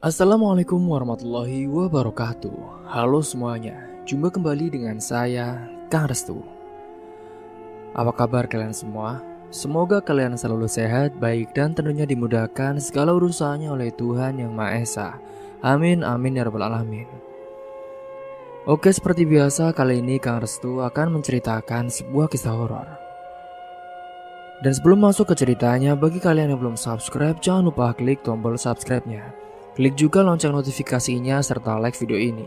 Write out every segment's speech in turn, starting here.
Assalamualaikum warahmatullahi wabarakatuh. Halo semuanya, jumpa kembali dengan saya, Kang Restu. Apa kabar kalian semua? Semoga kalian selalu sehat, baik dan tentunya dimudahkan segala urusannya oleh Tuhan Yang Maha Esa. Amin amin ya rabbal alamin. Oke, seperti biasa kali ini Kang Restu akan menceritakan sebuah kisah horor. Dan sebelum masuk ke ceritanya, bagi kalian yang belum subscribe, jangan lupa klik tombol subscribe-nya. Klik juga lonceng notifikasinya serta like video ini,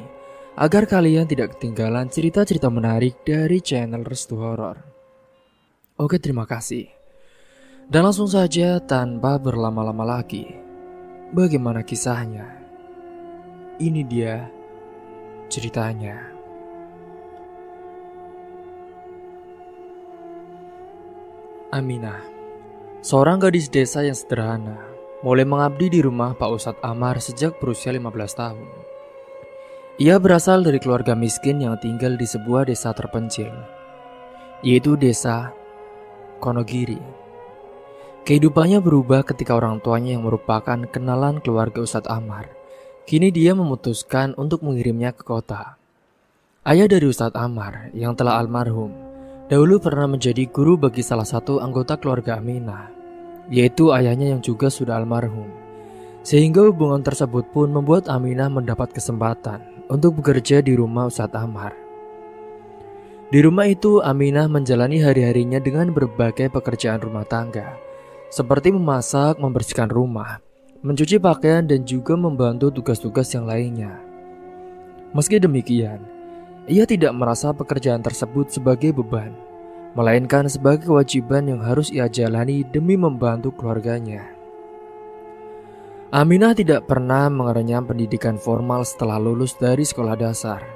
agar kalian tidak ketinggalan cerita-cerita menarik dari channel Restu Horor. Oke, terima kasih. Dan langsung saja tanpa berlama-lama lagi, bagaimana kisahnya? Ini dia ceritanya. Aminah, seorang gadis desa yang sederhana, mulai mengabdi di rumah Pak Ustadz Amar sejak berusia 15 tahun. Ia berasal dari keluarga miskin yang tinggal di sebuah desa terpencil, yaitu desa Konogiri. Kehidupannya berubah ketika orang tuanya yang merupakan kenalan keluarga Ustadz Amar, kini dia memutuskan untuk mengirimnya ke kota. Ayah dari Ustadz Amar yang telah almarhum, dahulu pernah menjadi guru bagi salah satu anggota keluarga Aminah, yaitu ayahnya yang juga sudah almarhum. Sehingga hubungan tersebut pun membuat Aminah mendapat kesempatan untuk bekerja di rumah Ustadz Amar. Di rumah itu Aminah menjalani hari-harinya dengan berbagai pekerjaan rumah tangga, seperti memasak, membersihkan rumah, mencuci pakaian dan juga membantu tugas-tugas yang lainnya. Meski demikian, ia tidak merasa pekerjaan tersebut sebagai beban, melainkan sebagai kewajiban yang harus ia jalani demi membantu keluarganya. Aminah tidak pernah mengenyam pendidikan formal setelah lulus dari sekolah dasar.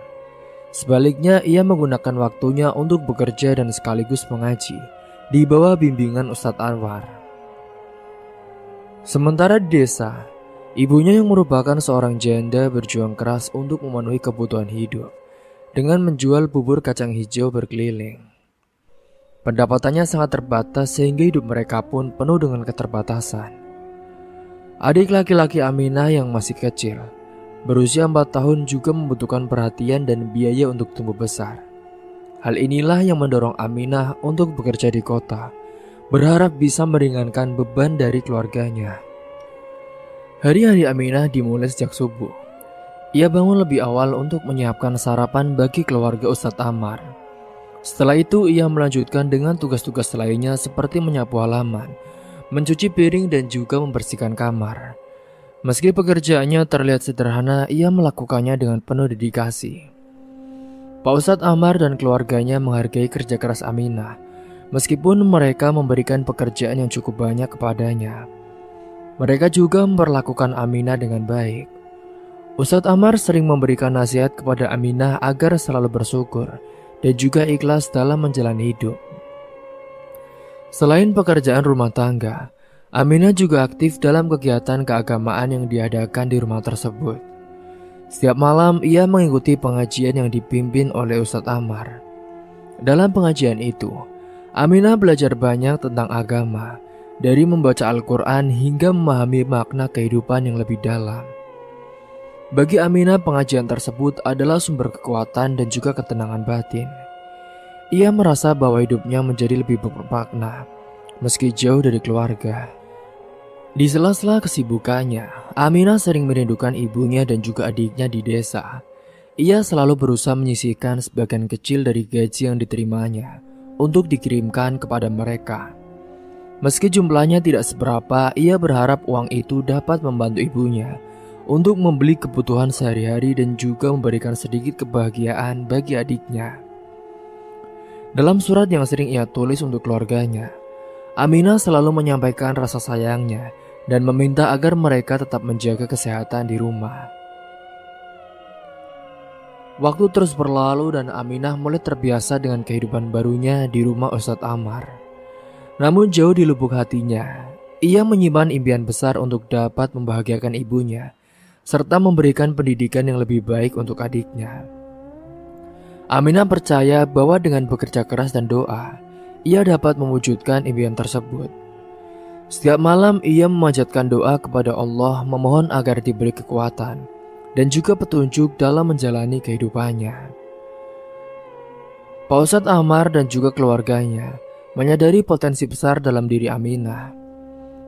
Sebaliknya, ia menggunakan waktunya untuk bekerja dan sekaligus mengaji di bawah bimbingan Ustadz Anwar. Sementara di desa, ibunya yang merupakan seorang janda berjuang keras untuk memenuhi kebutuhan hidup dengan menjual bubur kacang hijau berkeliling. Pendapatannya sangat terbatas sehingga hidup mereka pun penuh dengan keterbatasan. Adik laki-laki Aminah yang masih kecil, berusia 4 tahun juga membutuhkan perhatian dan biaya untuk tumbuh besar. Hal inilah yang mendorong Aminah untuk bekerja di kota, berharap bisa meringankan beban dari keluarganya. Hari-hari Aminah dimulai sejak subuh. Ia bangun lebih awal untuk menyiapkan sarapan bagi keluarga Ustadz Amar. Setelah itu ia melanjutkan dengan tugas-tugas lainnya seperti menyapu halaman, mencuci piring dan juga membersihkan kamar. Meski pekerjaannya terlihat sederhana, ia melakukannya dengan penuh dedikasi. Pak Ustadz Amar dan keluarganya menghargai kerja keras Aminah, meskipun mereka memberikan pekerjaan yang cukup banyak kepadanya. Mereka juga memperlakukan Aminah dengan baik. Ustadz Amar sering memberikan nasihat kepada Aminah agar selalu bersyukur dan juga ikhlas dalam menjalani hidup. Selain pekerjaan rumah tangga, Aminah juga aktif dalam kegiatan keagamaan yang diadakan di rumah tersebut. Setiap malam ia mengikuti pengajian yang dipimpin oleh Ustadz Amar. Dalam pengajian itu, Aminah belajar banyak tentang agama, dari membaca Al-Quran hingga memahami makna kehidupan yang lebih dalam. Bagi Aminah, pengajian tersebut adalah sumber kekuatan dan juga ketenangan batin. Ia merasa bahwa hidupnya menjadi lebih bermakna, meski jauh dari keluarga. Di sela-sela kesibukannya, Aminah sering merindukan ibunya dan juga adiknya di desa. Ia selalu berusaha menyisihkan sebagian kecil dari gaji yang diterimanya untuk dikirimkan kepada mereka. Meski jumlahnya tidak seberapa, ia berharap uang itu dapat membantu ibunya untuk membeli kebutuhan sehari-hari dan juga memberikan sedikit kebahagiaan bagi adiknya. Dalam surat yang sering ia tulis untuk keluarganya, Aminah selalu menyampaikan rasa sayangnya dan meminta agar mereka tetap menjaga kesehatan di rumah. Waktu terus berlalu dan Aminah mulai terbiasa dengan kehidupan barunya di rumah Ustadz Amar. Namun jauh di lubuk hatinya, ia menyimpan impian besar untuk dapat membahagiakan ibunya, serta memberikan pendidikan yang lebih baik untuk adiknya. Aminah percaya bahwa dengan bekerja keras dan doa, ia dapat mewujudkan impian tersebut. Setiap malam ia memanjatkan doa kepada Allah, memohon agar diberi kekuatan dan juga petunjuk dalam menjalani kehidupannya. Pak Ustadz Ammar dan juga keluarganya menyadari potensi besar dalam diri Aminah.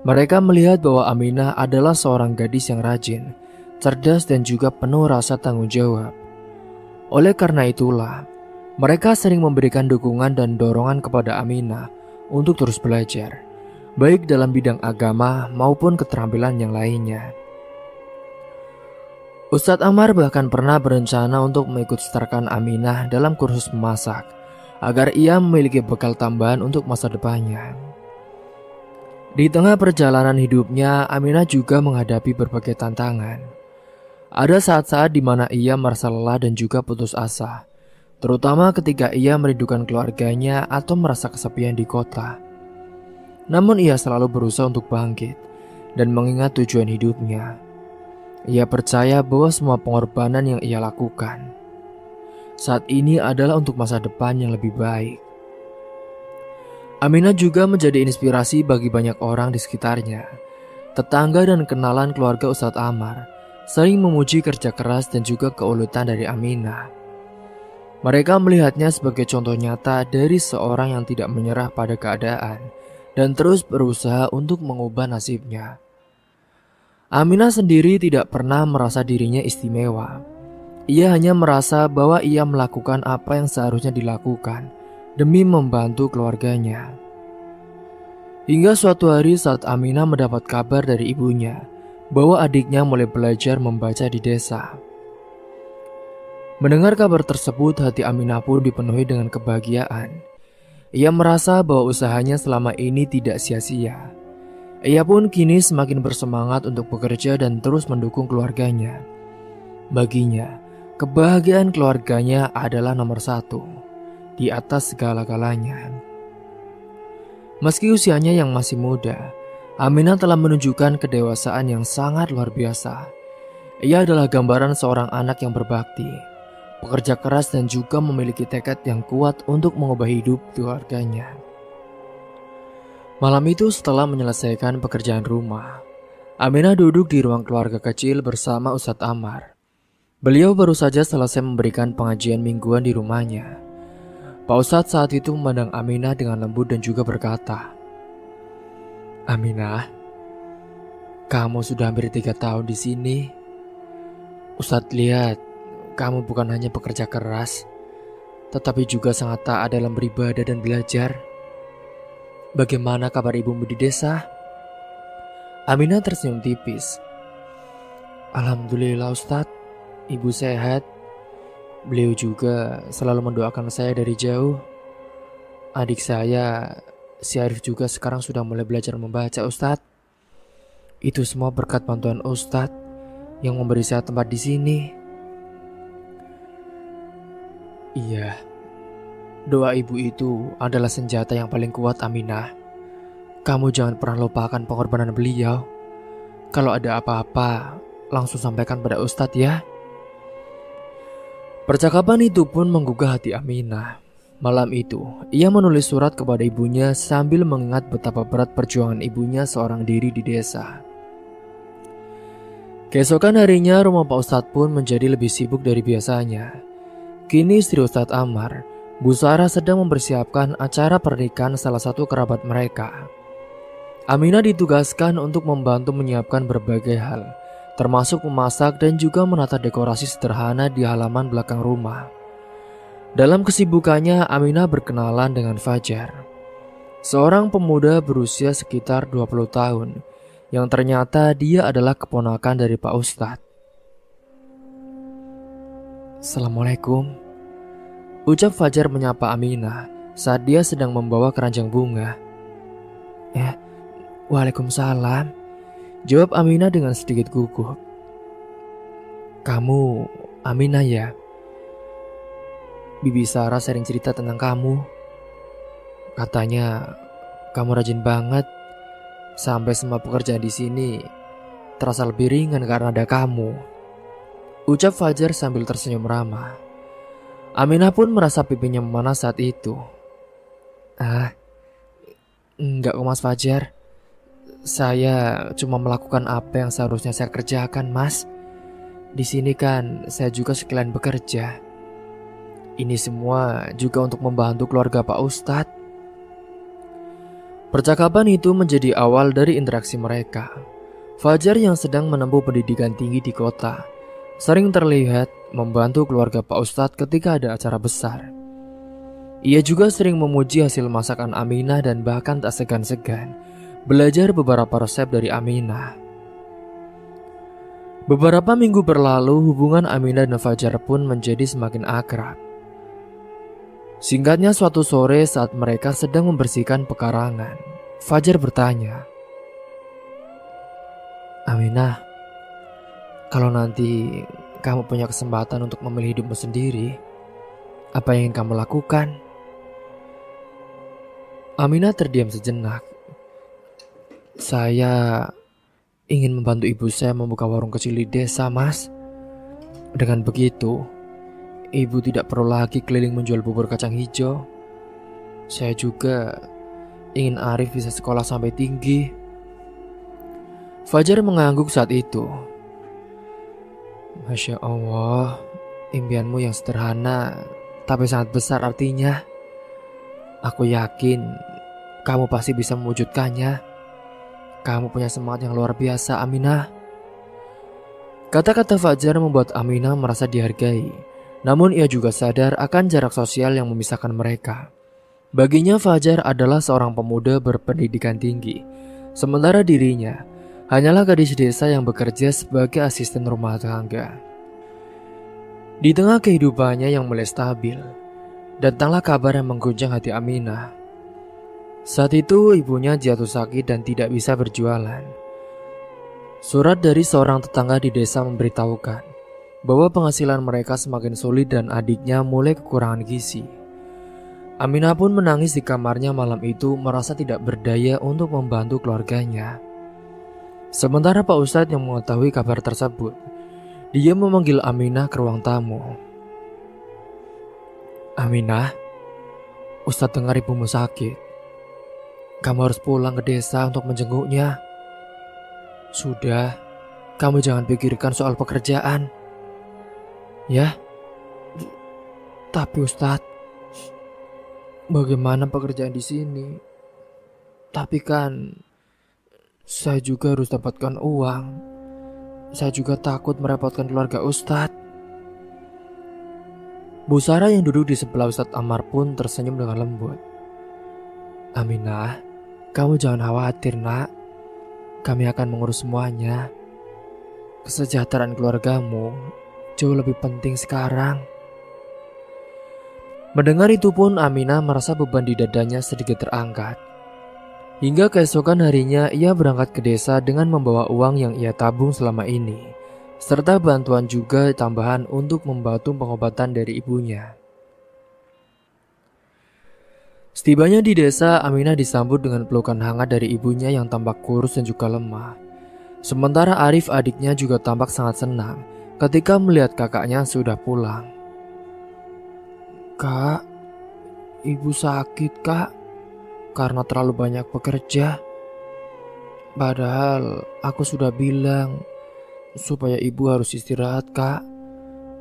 Mereka melihat bahwa Aminah adalah seorang gadis yang rajin, cerdas dan juga penuh rasa tanggung jawab. Oleh karena itulah, mereka sering memberikan dukungan dan dorongan kepada Aminah untuk terus belajar, baik dalam bidang agama maupun keterampilan yang lainnya. Ustadz Ammar bahkan pernah berencana untuk mengikutsertakan Aminah dalam kursus memasak, agar ia memiliki bekal tambahan untuk masa depannya. Di tengah perjalanan hidupnya, Aminah juga menghadapi berbagai tantangan. Ada saat-saat di mana ia merasa lelah dan juga putus asa, terutama ketika ia merindukan keluarganya atau merasa kesepian di kota. Namun ia selalu berusaha untuk bangkit dan mengingat tujuan hidupnya. Ia percaya bahwa semua pengorbanan yang ia lakukan saat ini adalah untuk masa depan yang lebih baik. Aminah juga menjadi inspirasi bagi banyak orang di sekitarnya. Tetangga dan kenalan keluarga Ustadz Ammar sering memuji kerja keras dan juga keuletan dari Aminah. Mereka melihatnya sebagai contoh nyata dari seorang yang tidak menyerah pada keadaan dan terus berusaha untuk mengubah nasibnya. Aminah sendiri tidak pernah merasa dirinya istimewa. Ia hanya merasa bahwa ia melakukan apa yang seharusnya dilakukan demi membantu keluarganya. Hingga suatu hari saat Aminah mendapat kabar dari ibunya bahwa adiknya mulai belajar membaca di desa. Mendengar kabar tersebut, hati Aminah pun dipenuhi dengan kebahagiaan. Ia merasa bahwa usahanya selama ini tidak sia-sia. Ia pun kini semakin bersemangat untuk bekerja dan terus mendukung keluarganya. Baginya, kebahagiaan keluarganya adalah nomor satu, di atas segala-galanya. Meski usianya yang masih muda, Aminah telah menunjukkan kedewasaan yang sangat luar biasa. Ia adalah gambaran seorang anak yang berbakti, pekerja keras dan juga memiliki tekad yang kuat untuk mengubah hidup keluarganya. Malam itu setelah menyelesaikan pekerjaan rumah, Aminah duduk di ruang keluarga kecil bersama Ustadz Ammar. Beliau baru saja selesai memberikan pengajian mingguan di rumahnya. Pak Ustadz saat itu memandang Aminah dengan lembut dan juga berkata, "Aminah, kamu sudah hampir 3 tahun di sini. Ustadz lihat, kamu bukan hanya bekerja keras, tetapi juga sangat taat dalam beribadah dan belajar. Bagaimana kabar ibumu di desa?" Aminah tersenyum tipis. "Alhamdulillah Ustadz, ibu sehat. Beliau juga selalu mendoakan saya dari jauh. Adik saya, si Arif juga sekarang sudah mulai belajar membaca Ustadz. Itu semua berkat bantuan Ustadz yang memberi saya tempat di sini." "Iya, doa ibu itu adalah senjata yang paling kuat Aminah. Kamu jangan pernah lupakan pengorbanan beliau. Kalau ada apa-apa, langsung sampaikan pada Ustadz ya." Percakapan itu pun menggugah hati Aminah. Malam itu, ia menulis surat kepada ibunya sambil mengingat betapa berat perjuangan ibunya seorang diri di desa. Keesokan harinya, rumah Pak Ustadz pun menjadi lebih sibuk dari biasanya. Kini istri Ustadz Ammar, Bu Sarah, sedang mempersiapkan acara pernikahan salah satu kerabat mereka. Aminah ditugaskan untuk membantu menyiapkan berbagai hal, termasuk memasak dan juga menata dekorasi sederhana di halaman belakang rumah. Dalam kesibukannya, Aminah berkenalan dengan Fajar, seorang pemuda berusia sekitar 20 tahun, yang ternyata dia adalah keponakan dari Pak Ustadz. "Assalamualaikum," ucap Fajar menyapa Aminah saat dia sedang membawa keranjang bunga. "Waalaikumsalam," jawab Aminah dengan sedikit gugup. "Kamu Aminah ya? Bibi Sarah sering cerita tentang kamu. Katanya kamu rajin banget, sampai semua pekerjaan di sini terasa lebih ringan karena ada kamu," ucap Fajar sambil tersenyum ramah. Aminah pun merasa pipinya memanas saat itu. Enggak kok Mas Fajar. Saya cuma melakukan apa yang seharusnya saya kerjakan, Mas. Di sini kan saya juga sekalian bekerja. Ini semua juga untuk membantu keluarga Pak Ustadz. Percakapan itu menjadi awal dari interaksi mereka. Fajar yang sedang menempuh pendidikan tinggi di kota sering terlihat membantu keluarga Pak Ustadz ketika ada acara besar. Ia juga sering memuji hasil masakan Aminah dan bahkan tak segan-segan belajar beberapa resep dari Aminah. Beberapa minggu berlalu, hubungan Aminah dan Fajar pun menjadi semakin akrab. Singkatnya, suatu sore saat mereka sedang membersihkan pekarangan, Fajar bertanya, "Aminah, kalau nanti kamu punya kesempatan untuk memilih hidupmu sendiri, apa yang ingin kamu lakukan?" Aminah terdiam sejenak. "Saya ingin membantu ibu saya membuka warung kecil di desa, Mas. Dengan begitu, ibu tidak perlu lagi keliling menjual bubur kacang hijau. Saya juga ingin Arif bisa sekolah sampai tinggi." Fajar mengangguk saat itu. "Masya Allah, impianmu yang sederhana tapi sangat besar artinya. Aku yakin kamu pasti bisa mewujudkannya. Kamu punya semangat yang luar biasa, Aminah." Kata-kata Fajar membuat Aminah merasa dihargai. Namun ia juga sadar akan jarak sosial yang memisahkan mereka. Baginya Fajar adalah seorang pemuda berpendidikan tinggi, sementara dirinya hanyalah gadis desa yang bekerja sebagai asisten rumah tangga. Di tengah kehidupannya yang mulai stabil, datanglah kabar yang mengguncang hati Aminah. Saat itu ibunya jatuh sakit dan tidak bisa berjualan. Surat dari seorang tetangga di desa memberitahukan bahwa penghasilan mereka semakin sulit dan adiknya mulai kekurangan gizi. Aminah pun menangis di kamarnya malam itu, merasa tidak berdaya untuk membantu keluarganya. Sementara Pak Ustadz yang mengetahui kabar tersebut, dia memanggil Aminah ke ruang tamu. "Aminah, Ustadz dengar ibumu sakit. Kamu harus pulang ke desa untuk menjenguknya. Sudah, kamu jangan pikirkan soal pekerjaan. Ya, tapi Ustadz, bagaimana pekerjaan di sini? Tapi kan, saya juga harus dapatkan uang. Saya juga takut merepotkan keluarga Ustadz." Bu Sarah yang duduk di sebelah Ustadz Amar pun tersenyum dengan lembut. "Aminah, kamu jangan khawatir, nak. Kami akan mengurus semuanya. Kesejahteraan keluargamu jauh lebih penting sekarang." Mendengar itu pun Aminah merasa beban di dadanya sedikit terangkat. Hingga keesokan harinya ia berangkat ke desa dengan membawa uang yang ia tabung selama ini, serta bantuan juga tambahan untuk membantu pengobatan dari ibunya. Setibanya di desa, Aminah disambut dengan pelukan hangat dari ibunya yang tampak kurus dan juga lemah. Sementara Arif adiknya juga tampak sangat senang ketika melihat kakaknya sudah pulang. "Kak, ibu sakit, Kak, karena terlalu banyak bekerja. Padahal aku sudah bilang supaya ibu harus istirahat, Kak.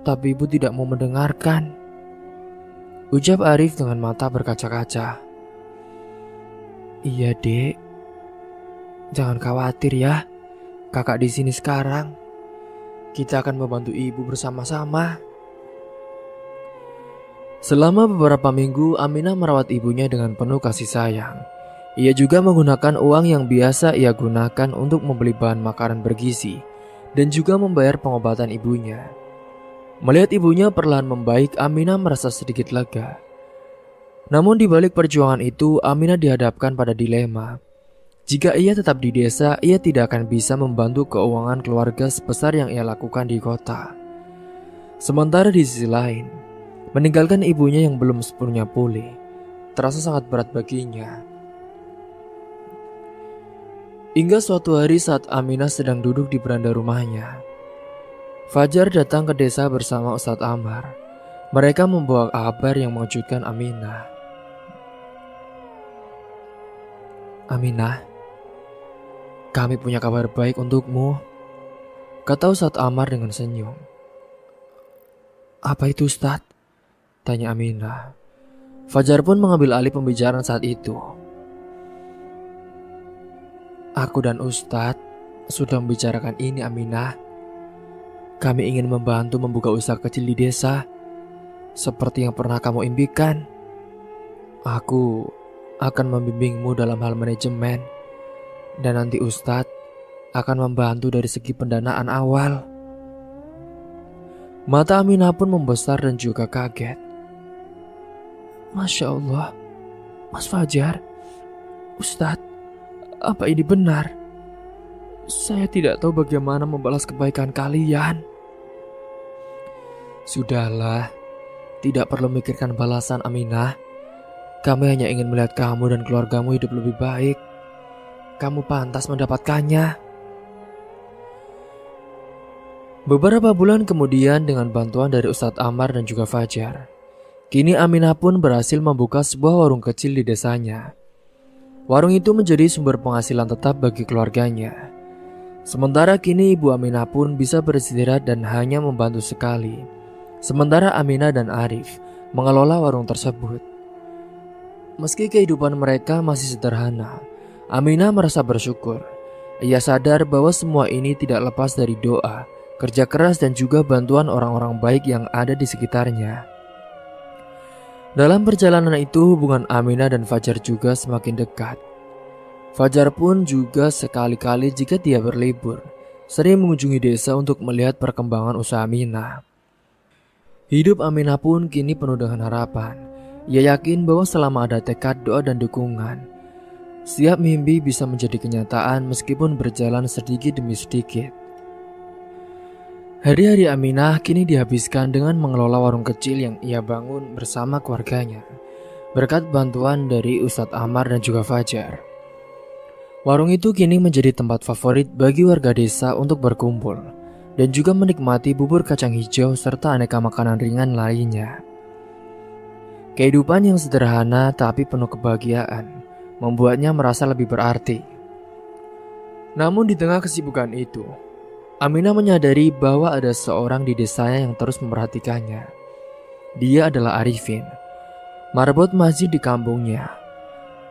Tapi ibu tidak mau mendengarkan," ucap Arif dengan mata berkaca-kaca. "Iya, Dek. Jangan khawatir ya. Kakak di sini sekarang. Kita akan membantu ibu bersama-sama." Selama beberapa minggu, Aminah merawat ibunya dengan penuh kasih sayang. Ia juga menggunakan uang yang biasa ia gunakan untuk membeli bahan makanan bergizi dan juga membayar pengobatan ibunya. Melihat ibunya perlahan membaik, Aminah merasa sedikit lega. Namun di balik perjuangan itu, Aminah dihadapkan pada dilema. Jika ia tetap di desa, ia tidak akan bisa membantu keuangan keluarga sebesar yang ia lakukan di kota. Sementara di sisi lain, meninggalkan ibunya yang belum sepenuhnya pulih terasa sangat berat baginya. Hingga suatu hari saat Aminah sedang duduk di beranda rumahnya, Fajar datang ke desa bersama Ustadz Amar. Mereka membawa kabar yang mengejutkan Aminah. "Aminah, Kami punya kabar baik untukmu, kata Ustadz Ammar dengan senyum. Apa itu Ustadz? Tanya Aminah. Fajar pun mengambil alih pembicaraan saat itu. Aku dan Ustadz sudah membicarakan ini Aminah. Kami ingin membantu membuka usaha kecil di desa, seperti yang pernah kamu impikan. Aku akan membimbingmu dalam hal manajemen, dan nanti Ustadz akan membantu dari segi pendanaan awal. Mata Aminah pun membesar dan juga kaget. Masya Allah, Mas Fajar, Ustadz, apa ini benar? Saya tidak tahu bagaimana membalas kebaikan kalian. Sudahlah, tidak perlu memikirkan balasan Aminah. Kami hanya ingin melihat kamu dan keluargamu hidup lebih baik. Kamu pantas mendapatkannya. Beberapa bulan kemudian dengan bantuan dari Ustadz Ammar dan juga Fajar, kini Aminah pun berhasil membuka sebuah warung kecil di desanya. Warung itu menjadi sumber penghasilan tetap bagi keluarganya. Sementara kini ibu Aminah pun bisa beristirahat dan hanya membantu sekali. Sementara Aminah dan Arif mengelola warung tersebut. Meski kehidupan mereka masih sederhana, Aminah merasa bersyukur. Ia sadar bahwa semua ini tidak lepas dari doa, kerja keras dan juga bantuan orang-orang baik yang ada di sekitarnya. Dalam perjalanan itu hubungan Aminah dan Fajar juga semakin dekat. Fajar pun juga sekali-kali jika dia berlibur, sering mengunjungi desa untuk melihat perkembangan usaha Aminah. Hidup Aminah pun kini penuh dengan harapan. Ia yakin bahwa selama ada tekad, doa dan dukungan, setiap mimpi bisa menjadi kenyataan meskipun berjalan sedikit demi sedikit. Hari-hari Aminah kini dihabiskan dengan mengelola warung kecil yang ia bangun bersama keluarganya, berkat bantuan dari Ustadz Ammar dan juga Fajar. Warung itu kini menjadi tempat favorit bagi warga desa untuk berkumpul dan juga menikmati bubur kacang hijau serta aneka makanan ringan lainnya. Kehidupan yang sederhana tapi penuh kebahagiaan membuatnya merasa lebih berarti. Namun di tengah kesibukan itu, Aminah menyadari bahwa ada seorang di desanya yang terus memperhatikannya. Dia adalah Arifin, marbot masjid di kampungnya.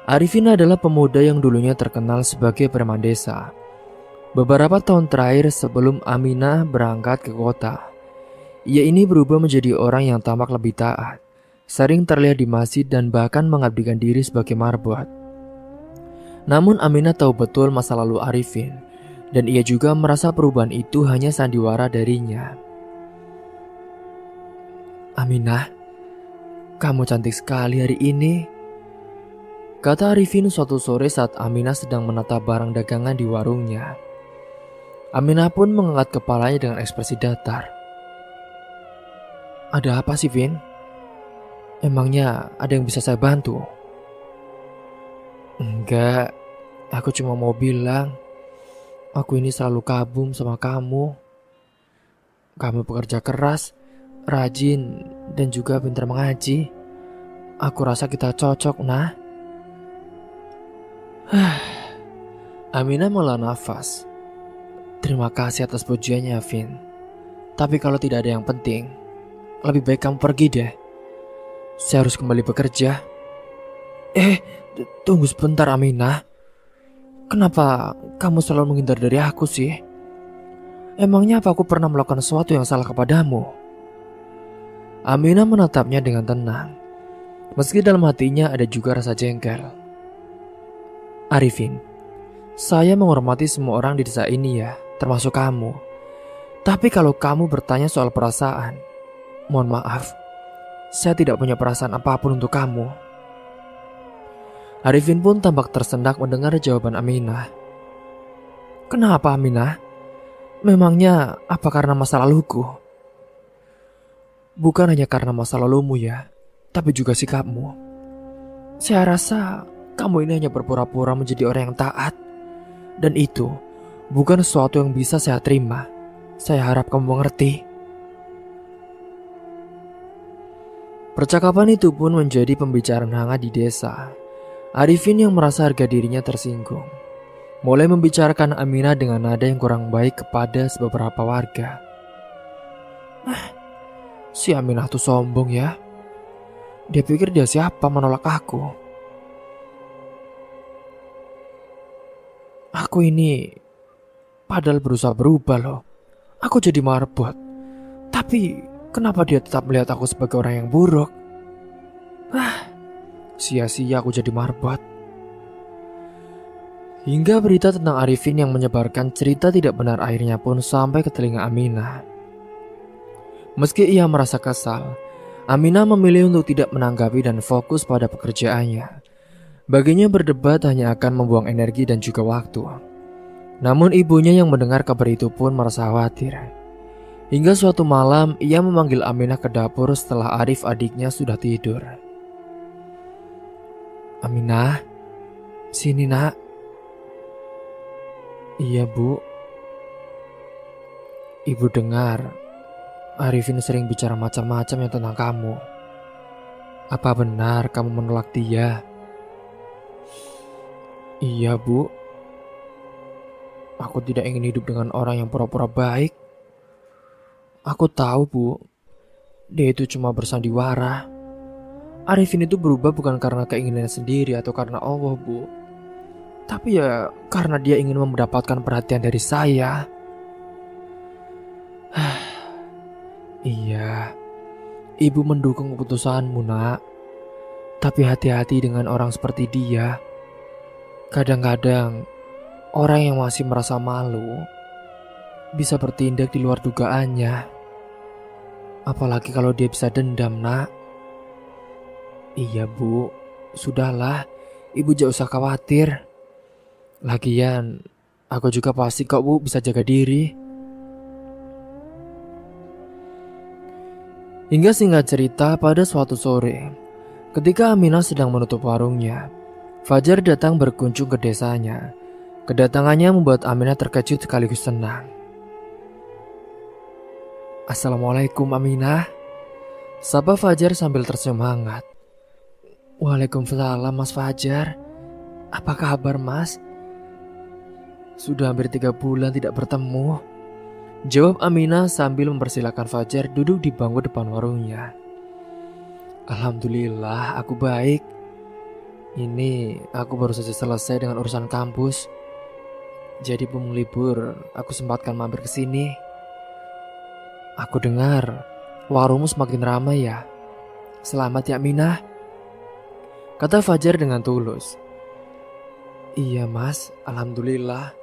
Arifin adalah pemuda yang dulunya terkenal sebagai preman desa. Beberapa tahun terakhir sebelum Aminah berangkat ke kota, ia ini berubah menjadi orang yang tamak lebih taat, sering terlihat di masjid dan bahkan mengabdikan diri sebagai marbot. Namun Aminah tahu betul masa lalu Arifin, dan ia juga merasa perubahan itu hanya sandiwara darinya. Aminah, kamu cantik sekali hari ini, kata Arifin suatu sore saat Aminah sedang menata barang dagangan di warungnya. Aminah pun mengangkat kepalanya dengan ekspresi datar. Ada apa sih, Vin? Emangnya ada yang bisa saya bantu? Enggak, aku cuma mau bilang, aku ini selalu kagum sama kamu. Kamu pekerja keras, rajin, dan juga pintar mengaji. Aku rasa kita cocok, nah. Aminah menghela nafas. Terima kasih atas pujiannya, Vin. Tapi kalau tidak ada yang penting, lebih baik kamu pergi deh. Saya harus kembali bekerja. Tunggu sebentar, Aminah. Kenapa kamu selalu menghindar dari aku sih? Emangnya apa aku pernah melakukan sesuatu yang salah kepadamu? Aminah menatapnya dengan tenang, meski dalam hatinya ada juga rasa jengkel. Arifin, saya menghormati semua orang di desa ini ya, termasuk kamu. Tapi kalau kamu bertanya soal perasaan, mohon maaf, saya tidak punya perasaan apapun untuk kamu. Arifin pun tampak tersendak mendengar jawaban Aminah. Kenapa, Aminah? Memangnya apa karena masa laluku? Bukan hanya karena masa lalumu ya, tapi juga sikapmu. Saya rasa kamu ini hanya berpura-pura menjadi orang yang taat. Dan itu bukan sesuatu yang bisa saya terima. Saya harap kamu mengerti. Percakapan itu pun menjadi pembicaraan hangat di desa. Arifin yang merasa harga dirinya tersinggung. mulai membicarakan Aminah dengan nada yang kurang baik kepada beberapa warga. Si Aminah tuh sombong ya. Dia pikir dia siapa menolak aku. Aku ini padahal berusaha berubah loh. Aku jadi marbot. Tapi kenapa dia tetap melihat aku sebagai orang yang buruk? Sia-sia aku jadi marbot. Hingga berita tentang Arifin yang menyebarkan cerita tidak benar akhirnya pun sampai ke telinga Aminah. Meski ia merasa kesal, Aminah memilih untuk tidak menanggapi dan fokus pada pekerjaannya. Baginya berdebat hanya akan membuang energi dan juga waktu. Namun ibunya yang mendengar kabar itu pun merasa khawatir. Hingga suatu malam ia memanggil Aminah ke dapur setelah Arif adiknya sudah tidur. Aminah, sini nak. Iya bu. Ibu dengar Arifin sering bicara macam-macam yang tentang kamu. Apa benar kamu menolak dia? Iya bu. Aku tidak ingin hidup dengan orang yang pura-pura baik. Aku tahu bu, dia itu cuma bersandiwara. Arifin itu berubah bukan karena keinginannya sendiri atau karena Allah bu, tapi ya karena dia ingin mendapatkan perhatian dari saya. Iya, ibu mendukung keputusanmu nak. Tapi hati-hati dengan orang seperti dia. Kadang-kadang orang yang masih merasa malu bisa bertindak di luar dugaannya. Apalagi kalau dia bisa dendam nak. Iya bu, sudahlah, ibu jangan usah khawatir. Lagian, aku juga pasti kok bu bisa jaga diri. Hingga singkat cerita, pada suatu sore, ketika Aminah sedang menutup warungnya, Fajar datang berkunjung ke desanya. Kedatangannya membuat Aminah terkejut sekaligus senang. Assalamualaikum Aminah, sapa Fajar sambil tersenyum hangat. Waalaikumsalam Mas Fajar. Apa kabar Mas? Sudah hampir 3 bulan tidak bertemu, jawab Aminah sambil mempersilahkan Fajar duduk di bangku depan warungnya. Alhamdulillah aku baik. Ini aku baru saja selesai dengan urusan kampus. Jadi pulang libur aku sempatkan mampir ke sini. Aku dengar warungmu semakin ramai ya. Selamat ya Aminah, kata Fajar dengan tulus. Iya mas, alhamdulillah.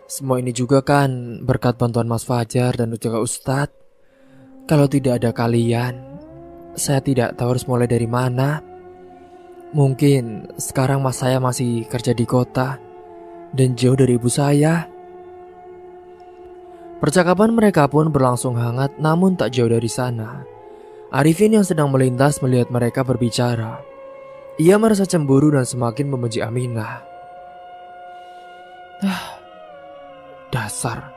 Semua ini juga kan berkat bantuan Mas Fajar dan juga Ustadz. Kalau tidak ada kalian, saya tidak tahu harus mulai dari mana. Mungkin sekarang mas saya masih kerja di kota dan jauh dari ibu saya. Percakapan mereka pun berlangsung hangat, namun tak jauh dari sana Arifin yang sedang melintas melihat mereka berbicara. Ia merasa cemburu dan semakin membenci Aminah. Dasar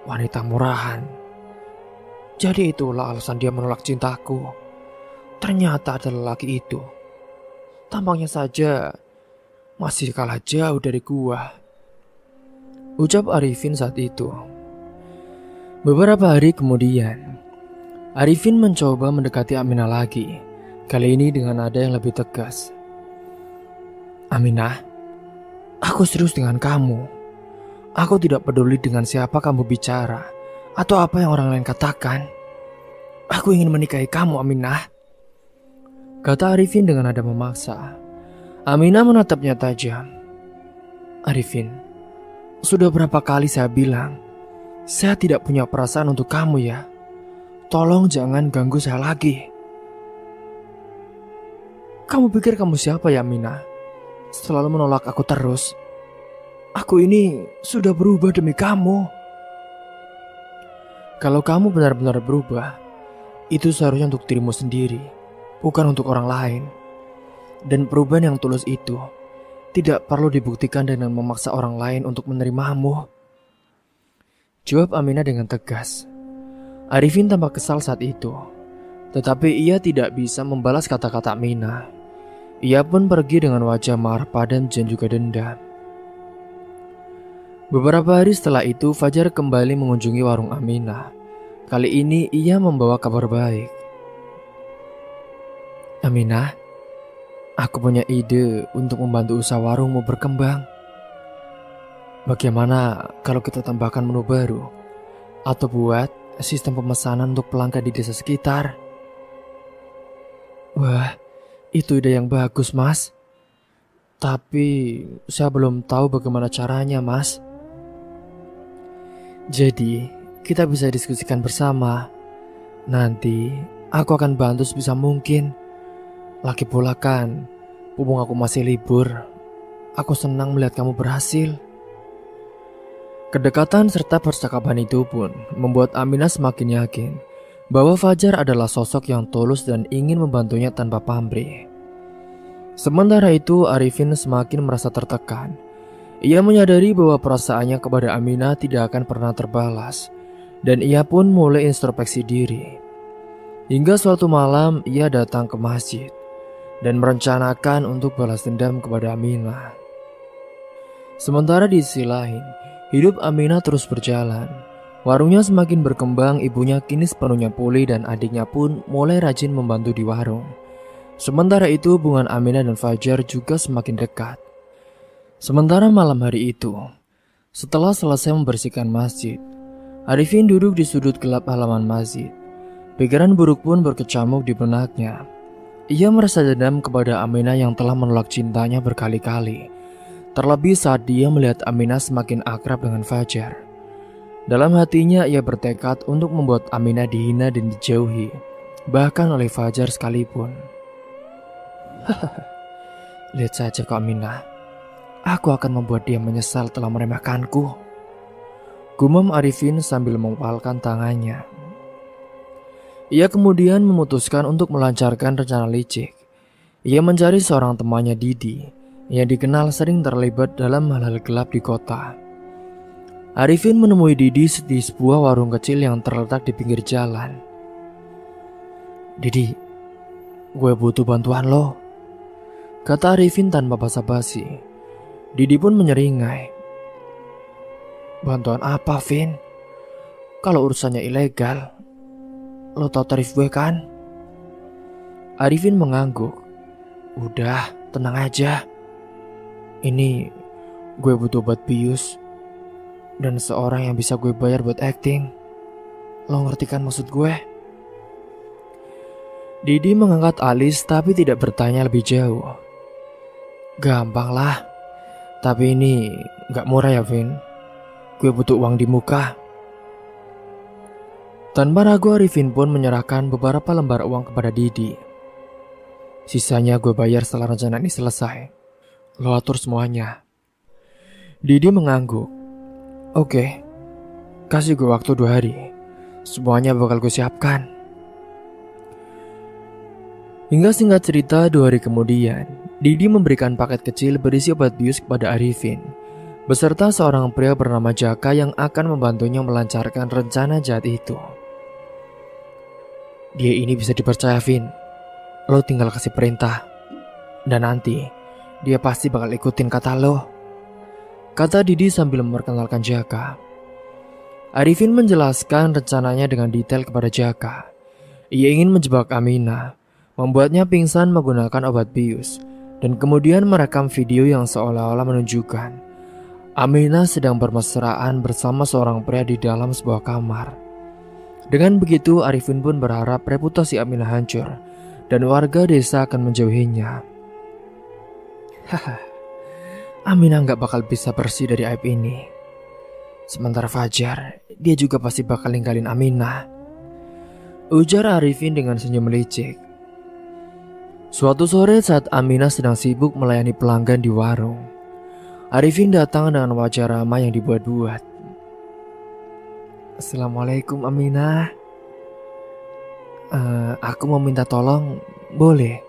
wanita murahan. Jadi itulah alasan dia menolak cintaku. Ternyata ada lelaki itu. Tampangnya saja masih kalah jauh dari gua, ucap Arifin saat itu. Beberapa hari kemudian, Arifin mencoba mendekati Aminah lagi. Kali ini dengan nada yang lebih tegas. Aminah, aku serius dengan kamu. Aku tidak peduli dengan siapa kamu bicara atau apa yang orang lain katakan. Aku ingin menikahi kamu, Aminah, kata Arifin dengan nada memaksa. Aminah menatapnya tajam. Arifin, sudah berapa kali saya bilang, saya tidak punya perasaan untuk kamu ya. Tolong jangan ganggu saya lagi. Kamu pikir kamu siapa ya Aminah? Selalu menolak aku terus. Aku ini sudah berubah demi kamu. Kalau kamu benar-benar berubah, itu seharusnya untuk dirimu sendiri, bukan untuk orang lain. Dan perubahan yang tulus itu tidak perlu dibuktikan dengan memaksa orang lain untuk menerimamu, jawab Aminah dengan tegas. Arifin tampak kesal saat itu, tetapi ia tidak bisa membalas kata-kata Aminah. Ia pun pergi dengan wajah marah padam dan juga dendam. Beberapa hari setelah itu, Fajar kembali mengunjungi warung Aminah. Kali ini ia membawa kabar baik. Aminah, aku punya ide untuk membantu usaha warungmu berkembang. Bagaimana kalau kita tambahkan menu baru? Atau buat sistem pemesanan untuk pelanggan di desa sekitar? Wah, itu ide yang bagus, Mas. Tapi saya belum tahu bagaimana caranya, Mas. Jadi, kita bisa diskusikan bersama. Nanti, aku akan bantu sebisa mungkin. Lagi pula kan, mumpung aku masih libur, aku senang melihat kamu berhasil. Kedekatan serta percakapan itu pun membuat Aminah semakin yakin bahwa Fajar adalah sosok yang tulus dan ingin membantunya tanpa pamrih. Sementara itu, Arifin semakin merasa tertekan. Ia menyadari bahwa perasaannya kepada Aminah tidak akan pernah terbalas, dan ia pun mulai introspeksi diri. Hingga suatu malam ia datang ke masjid dan merencanakan untuk balas dendam kepada Aminah. Sementara di sisi lain, hidup Aminah terus berjalan. Warungnya semakin berkembang, ibunya kini sepenuhnya pulih dan adiknya pun mulai rajin membantu di warung. Sementara itu hubungan Aminah dan Fajar juga semakin dekat. Sementara malam hari itu, setelah selesai membersihkan masjid, Arifin duduk di sudut gelap halaman masjid. Pikiran buruk pun berkecamuk di benaknya. Ia merasa dendam kepada Aminah yang telah menolak cintanya berkali-kali. Terlebih saat dia melihat Aminah semakin akrab dengan Fajar. Dalam hatinya ia bertekad untuk membuat Aminah dihina dan dijauhi, bahkan oleh Fajar sekalipun. Lihat saja kok Aminah. Aku akan membuat dia menyesal telah meremehkanku. Gumam Arifin sambil mengepalkan tangannya. Ia kemudian memutuskan untuk melancarkan rencana licik. Ia mencari seorang temannya Didi yang dikenal sering terlibat dalam hal-hal gelap di kota. Arifin menemui Didi di sebuah warung kecil yang terletak di pinggir jalan. Didi, gue butuh bantuan lo, kata Arifin tanpa basa-basi. Didi pun menyeringai. Bantuan apa, Vin? Kalau urusannya ilegal, lo tau tarif gue kan? Arifin mengangguk. Udah, tenang aja. Ini gue butuh obat bius dan seorang yang bisa gue bayar buat acting. Lo ngerti kan maksud gue? Didi mengangkat alis tapi tidak bertanya lebih jauh. Gampang lah. Tapi ini gak murah ya, Vin. Gue butuh uang di muka. Tanpa ragu Arifin pun menyerahkan beberapa lembar uang kepada Didi. Sisanya gue bayar setelah rencana ini selesai. Lo atur semuanya. Didi mengangguk. Oke, kasih gue waktu 2 hari. Semuanya bakal gue siapkan. Hingga singkat cerita 2 hari kemudian, Didi memberikan paket kecil berisi obat bius kepada Arifin, beserta seorang pria bernama Jaka yang akan membantunya melancarkan rencana jahat itu. Dia ini bisa dipercaya, Vin. Lo tinggal kasih perintah, dan nanti dia pasti bakal ikutin kata lo, kata Didi sambil memperkenalkan Jaka. Arifin menjelaskan rencananya dengan detail kepada Jaka. Ia ingin menjebak Aminah, membuatnya pingsan menggunakan obat bius, dan kemudian merekam video yang seolah-olah menunjukkan Aminah sedang bermesraan bersama seorang pria di dalam sebuah kamar. Dengan begitu, Arifin pun berharap reputasi Aminah hancur dan warga desa akan menjauhinya. Haha, Aminah gak bakal bisa bersih dari aib ini. Sementara Fajar, dia juga pasti bakal ninggalin Aminah, ujar Arifin dengan senyum licik. Suatu sore saat Aminah sedang sibuk melayani pelanggan di warung, Arifin datang dengan wajah ramah yang dibuat-buat. Assalamualaikum Aminah. Aku mau minta tolong, boleh?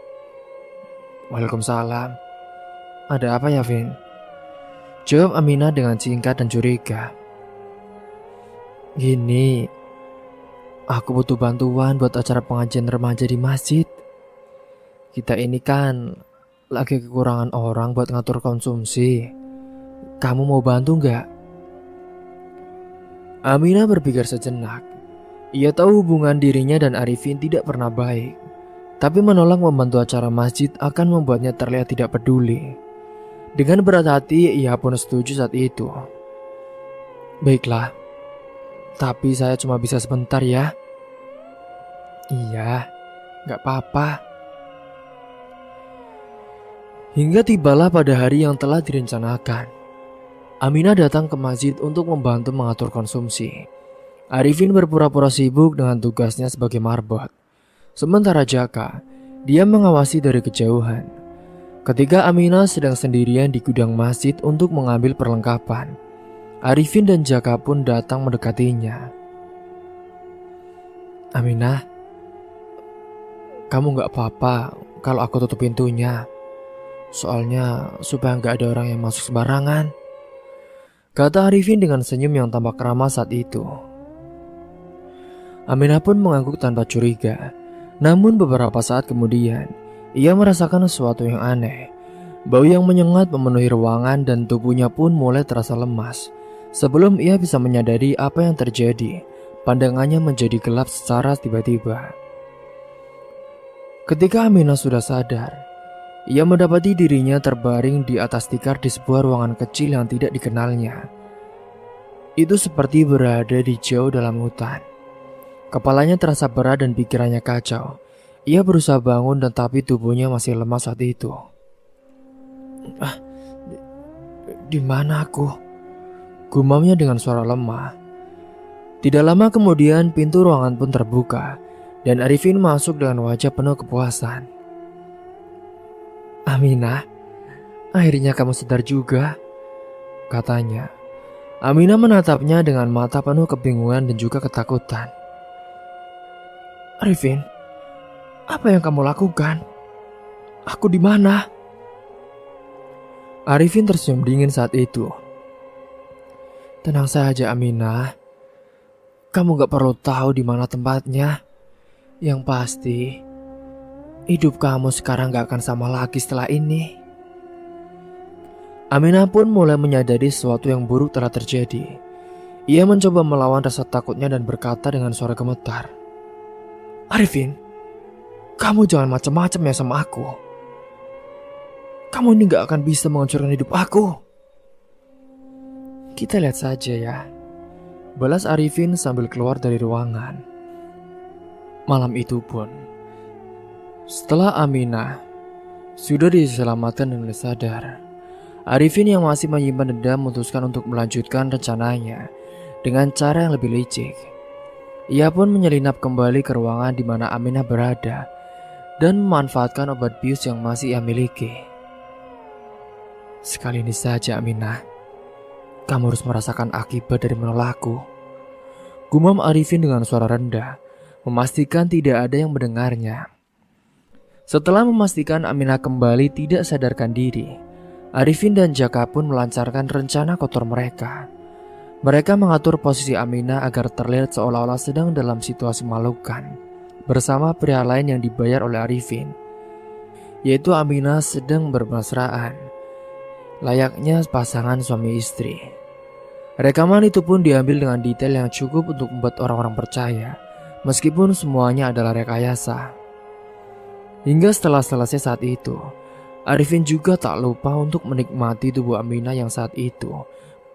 Waalaikumsalam. Ada apa ya, Vin? Jawab Aminah dengan singkat dan curiga. Gini, aku butuh bantuan buat acara pengajian remaja di masjid. Kita ini kan lagi kekurangan orang buat ngatur konsumsi. Kamu mau bantu nggak? Aminah berpikir sejenak. Ia tahu hubungan dirinya dan Arifin tidak pernah baik, tapi menolak membantu acara masjid akan membuatnya terlihat tidak peduli. Dengan berat hati, ia pun setuju saat itu. Baiklah, tapi saya cuma bisa sebentar ya. Iya, gak apa-apa. Hingga tibalah pada hari yang telah direncanakan. Aminah datang ke masjid untuk membantu mengatur konsumsi. Arifin berpura-pura sibuk dengan tugasnya sebagai marbot. Sementara Jaka, dia mengawasi dari kejauhan. Ketika Aminah sedang sendirian di gudang masjid untuk mengambil perlengkapan, Arifin dan Jaka pun datang mendekatinya. Aminah, kamu gak apa-apa kalau aku tutup pintunya? Soalnya supaya gak ada orang yang masuk sembarangan, kata Arifin dengan senyum yang tampak ramah saat itu. Aminah pun mengangguk tanpa curiga. Namun beberapa saat kemudian, ia merasakan sesuatu yang aneh. Bau yang menyengat memenuhi ruangan dan tubuhnya pun mulai terasa lemas. Sebelum ia bisa menyadari apa yang terjadi, pandangannya menjadi gelap secara tiba-tiba. Ketika Aminah sudah sadar, ia mendapati dirinya terbaring di atas tikar di sebuah ruangan kecil yang tidak dikenalnya. Itu seperti berada di jauh dalam hutan. Kepalanya terasa berat dan pikirannya kacau. Ia berusaha bangun tetapi tubuhnya masih lemas saat itu. Di mana aku? Gumamnya dengan suara lemah. Tidak lama kemudian pintu ruangan pun terbuka dan Arifin masuk dengan wajah penuh kepuasan. Aminah, akhirnya kamu sadar juga, katanya. Aminah menatapnya dengan mata penuh kebingungan dan juga ketakutan. Arifin, apa yang kamu lakukan? Aku di mana? Arifin tersenyum dingin saat itu. Tenang saja Aminah, kamu gak perlu tahu di mana tempatnya. Yang pasti, hidup kamu sekarang gak akan sama lagi setelah ini. Aminah pun mulai menyadari sesuatu yang buruk telah terjadi. Ia mencoba melawan rasa takutnya dan berkata dengan suara gemetar. Arifin, kamu jangan macam-macam ya sama aku. Kamu ini gak akan bisa menghancurkan hidup aku. Kita lihat saja ya, balas Arifin sambil keluar dari ruangan. Malam itu pun, setelah Aminah sudah diselamatkan dan sadar, Arifin yang masih menyimpan dendam memutuskan untuk melanjutkan rencananya dengan cara yang lebih licik. Ia pun menyelinap kembali ke ruangan di mana Aminah berada dan memanfaatkan obat bius yang masih ia miliki. Sekali ini saja Aminah, kamu harus merasakan akibat dari menolakku. Gumam Arifin dengan suara rendah, memastikan tidak ada yang mendengarnya. Setelah memastikan Aminah kembali tidak sadarkan diri, Arifin dan Jaka pun melancarkan rencana kotor mereka. Mereka mengatur posisi Aminah agar terlihat seolah-olah sedang dalam situasi memalukan bersama pria lain yang dibayar oleh Arifin, yaitu Aminah sedang bermesraan layaknya pasangan suami istri. Rekaman itu pun diambil dengan detail yang cukup untuk membuat orang-orang percaya, meskipun semuanya adalah rekayasa. Hingga setelah selesai saat itu, Arifin juga tak lupa untuk menikmati tubuh Aminah yang saat itu,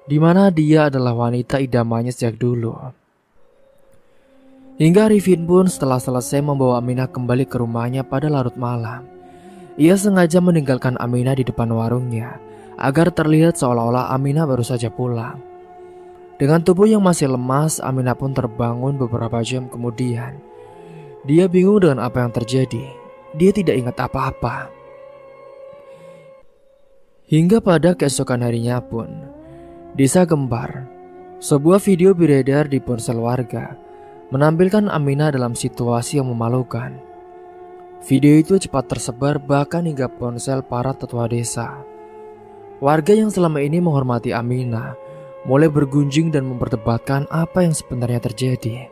di mana dia adalah wanita idamannya sejak dulu. Hingga Arifin pun setelah selesai membawa Aminah kembali ke rumahnya pada larut malam. Ia sengaja meninggalkan Aminah di depan warungnya agar terlihat seolah-olah Aminah baru saja pulang. Dengan tubuh yang masih lemas, Aminah pun terbangun beberapa jam kemudian. Dia bingung dengan apa yang terjadi. Dia tidak ingat apa-apa. Hingga pada keesokan harinya pun, Desa Gempar, sebuah video beredar di ponsel warga menampilkan Aminah dalam situasi yang memalukan. Video itu cepat tersebar bahkan hingga ponsel para tetua desa. Warga yang selama ini menghormati Aminah mulai bergunjing dan memperdebatkan apa yang sebenarnya terjadi.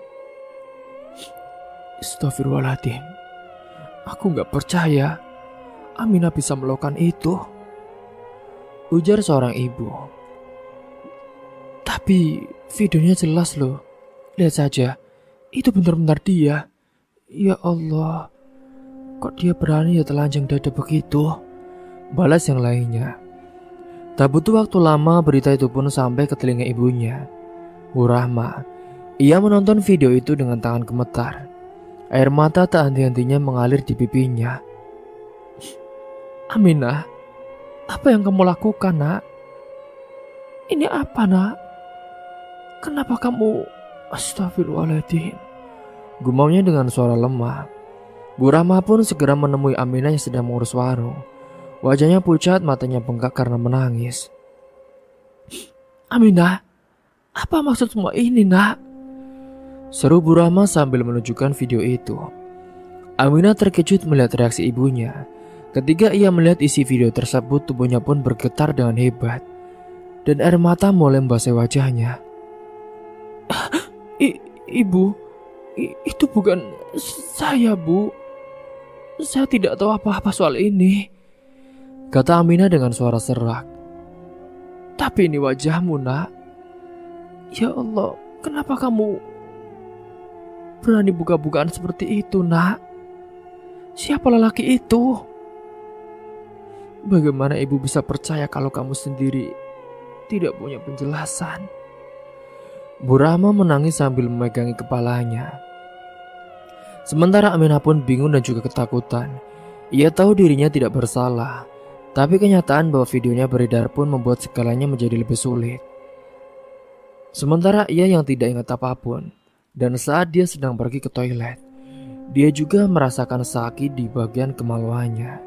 Astagfirullahaladzim, aku gak percaya Aminah bisa melakukan itu, ujar seorang ibu. Tapi videonya jelas loh. Lihat saja, itu benar-benar dia. Ya Allah, kok dia berani ya telanjang dada begitu? Balas yang lainnya. Tak butuh waktu lama berita itu pun sampai ke telinga ibunya, Bu Rahma. Ia menonton video itu dengan tangan gemetar. Air mata tak henti-hentinya mengalir di pipinya. Aminah, apa yang kamu lakukan, nak? Ini apa, nak? Kenapa kamu... Astagfirullahaladzim. Gumamnya dengan suara lemah. Bu Rahma pun segera menemui Aminah yang sedang mengurus warung. Wajahnya pucat, matanya bengkak karena menangis. Aminah, apa maksud semua ini, nak? Seru Bu Rahma sambil menunjukkan video itu. Aminah terkejut melihat reaksi ibunya. Ketika ia melihat isi video tersebut, tubuhnya pun bergetar dengan hebat. Dan air mata mulai membasahi wajahnya. Ibu, itu bukan saya, Bu. Saya tidak tahu apa-apa soal ini, kata Aminah dengan suara serak. Tapi ini wajahmu, nak. Ya Allah, kenapa kamu berani buka-bukaan seperti itu, nak? Siapa lelaki itu? Bagaimana ibu bisa percaya kalau kamu sendiri tidak punya penjelasan? Bu Rahma menangis sambil memegangi kepalanya. Sementara Aminah pun bingung dan juga ketakutan. Ia tahu dirinya tidak bersalah, tapi kenyataan bahwa videonya beredar pun membuat segalanya menjadi lebih sulit. Sementara ia yang tidak ingat apapun, dan saat dia sedang pergi ke toilet, dia juga merasakan sakit di bagian kemaluannya.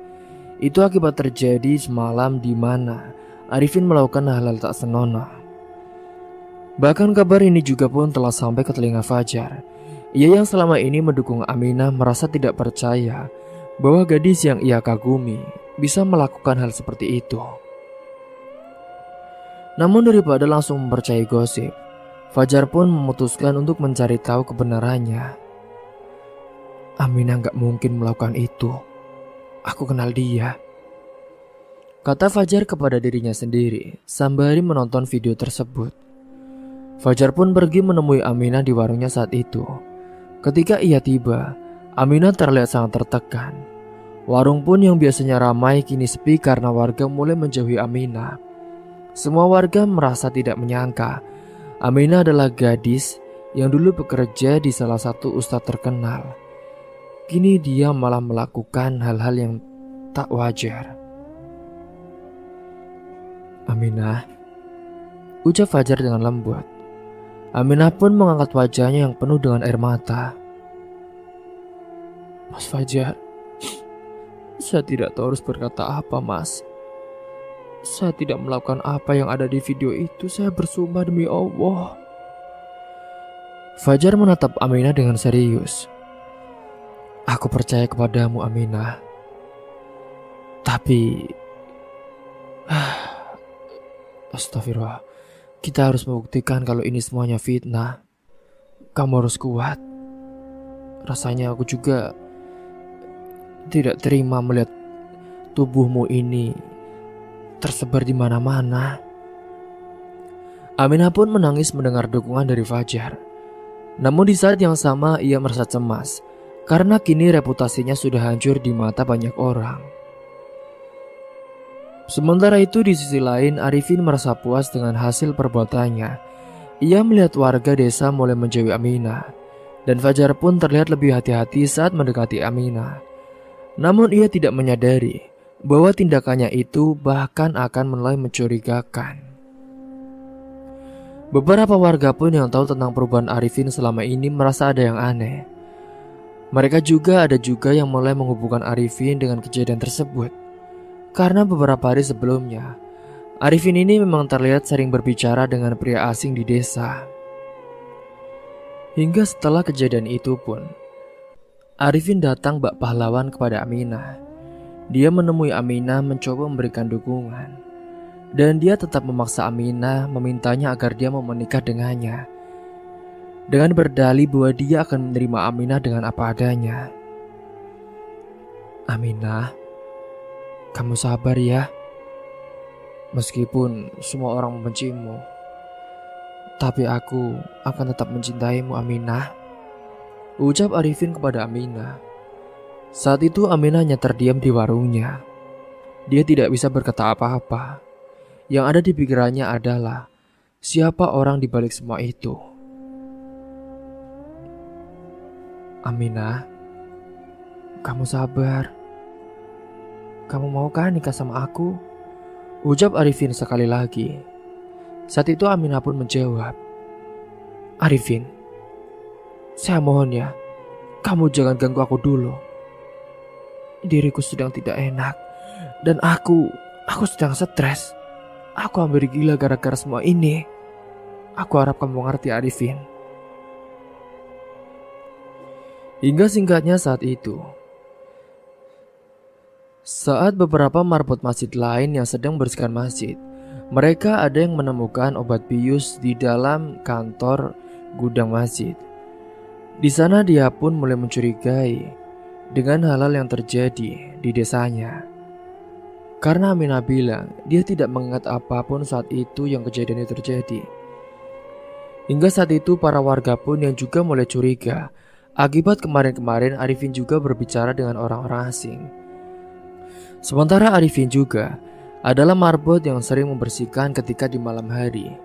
Itu akibat terjadi semalam di mana Arifin melakukan hal-hal tak senonoh. Bahkan kabar ini juga pun telah sampai ke telinga Fajar. Ia yang selama ini mendukung Aminah merasa tidak percaya bahwa gadis yang ia kagumi bisa melakukan hal seperti itu. Namun daripada langsung mempercayai gosip, Fajar pun memutuskan untuk mencari tahu kebenarannya. Aminah gak mungkin melakukan itu. Aku kenal dia, kata Fajar kepada dirinya sendiri sembari menonton video tersebut. Fajar pun pergi menemui Aminah di warungnya saat itu. Ketika ia tiba, Aminah terlihat sangat tertekan. Warung pun yang biasanya ramai kini sepi karena warga mulai menjauhi Aminah. Semua warga merasa tidak menyangka Aminah adalah gadis yang dulu bekerja di salah satu ustadz terkenal. Kini dia malah melakukan hal-hal yang tak wajar. Aminah, ucap Fajar dengan lembut. Aminah pun mengangkat wajahnya yang penuh dengan air mata. Mas Fajar, saya tidak tahu harus berkata apa, Mas. Saya tidak melakukan apa yang ada di video itu. Saya bersumpah demi Allah. Fajar menatap Aminah dengan serius. Aku percaya kepadamu, Aminah. Tapi astagfirullah, kita harus membuktikan kalau ini semuanya fitnah. Kamu harus kuat. Rasanya aku juga tidak terima melihat tubuhmu ini tersebar di mana-mana. Aminah pun menangis mendengar dukungan dari Fajar. Namun di saat yang sama ia merasa cemas karena kini reputasinya sudah hancur di mata banyak orang. Sementara itu di sisi lain Arifin merasa puas dengan hasil perbuatannya. Ia melihat warga desa mulai menjauhi Aminah, dan Fajar pun terlihat lebih hati-hati saat mendekati Aminah. Namun ia tidak menyadari bahwa tindakannya itu bahkan akan mulai mencurigakan. Beberapa warga pun yang tahu tentang perubahan Arifin selama ini merasa ada yang aneh. Mereka juga ada yang mulai menghubungkan Arifin dengan kejadian tersebut. Karena beberapa hari sebelumnya, Arifin ini memang terlihat sering berbicara dengan pria asing di desa. Hingga setelah kejadian itu pun, Arifin datang bak pahlawan kepada Aminah. Dia menemui Aminah mencoba memberikan dukungan. Dan dia tetap memaksa Aminah memintanya agar dia mau menikah dengannya. Dengan berdalih bahwa dia akan menerima Aminah dengan apa adanya. Aminah, kamu sabar ya. Meskipun semua orang membencimu, Tapi aku akan tetap mencintaimu, Aminah, ucap Arifin kepada Aminah. Saat itu Aminah hanya terdiam di warungnya. Dia tidak bisa berkata apa-apa. Yang ada di pikirannya adalah siapa orang di balik semua itu. Aminah, kamu sabar. Kamu mau kan nikah sama aku? Ucap Arifin sekali lagi. Saat itu Aminah pun menjawab, Arifin, saya mohon ya, kamu jangan ganggu aku dulu. Diriku sedang tidak enak. Dan aku sedang stres. Aku hampir gila gara-gara semua ini. Aku harap kamu mengerti, Arifin. Hingga singkatnya saat itu, saat beberapa marbot masjid lain yang sedang membersihkan masjid, mereka ada yang menemukan obat bius di dalam kantor gudang masjid. Di sana dia pun mulai mencurigai dengan hal-hal yang terjadi di desanya. Karena Aminah bilang dia tidak mengingat apapun saat itu yang kejadian itu terjadi. Hingga saat itu para warga pun yang juga mulai curiga. Akibat kemarin-kemarin Arifin juga berbicara dengan orang-orang asing. Sementara Arifin juga adalah marbot yang sering membersihkan ketika di malam hari.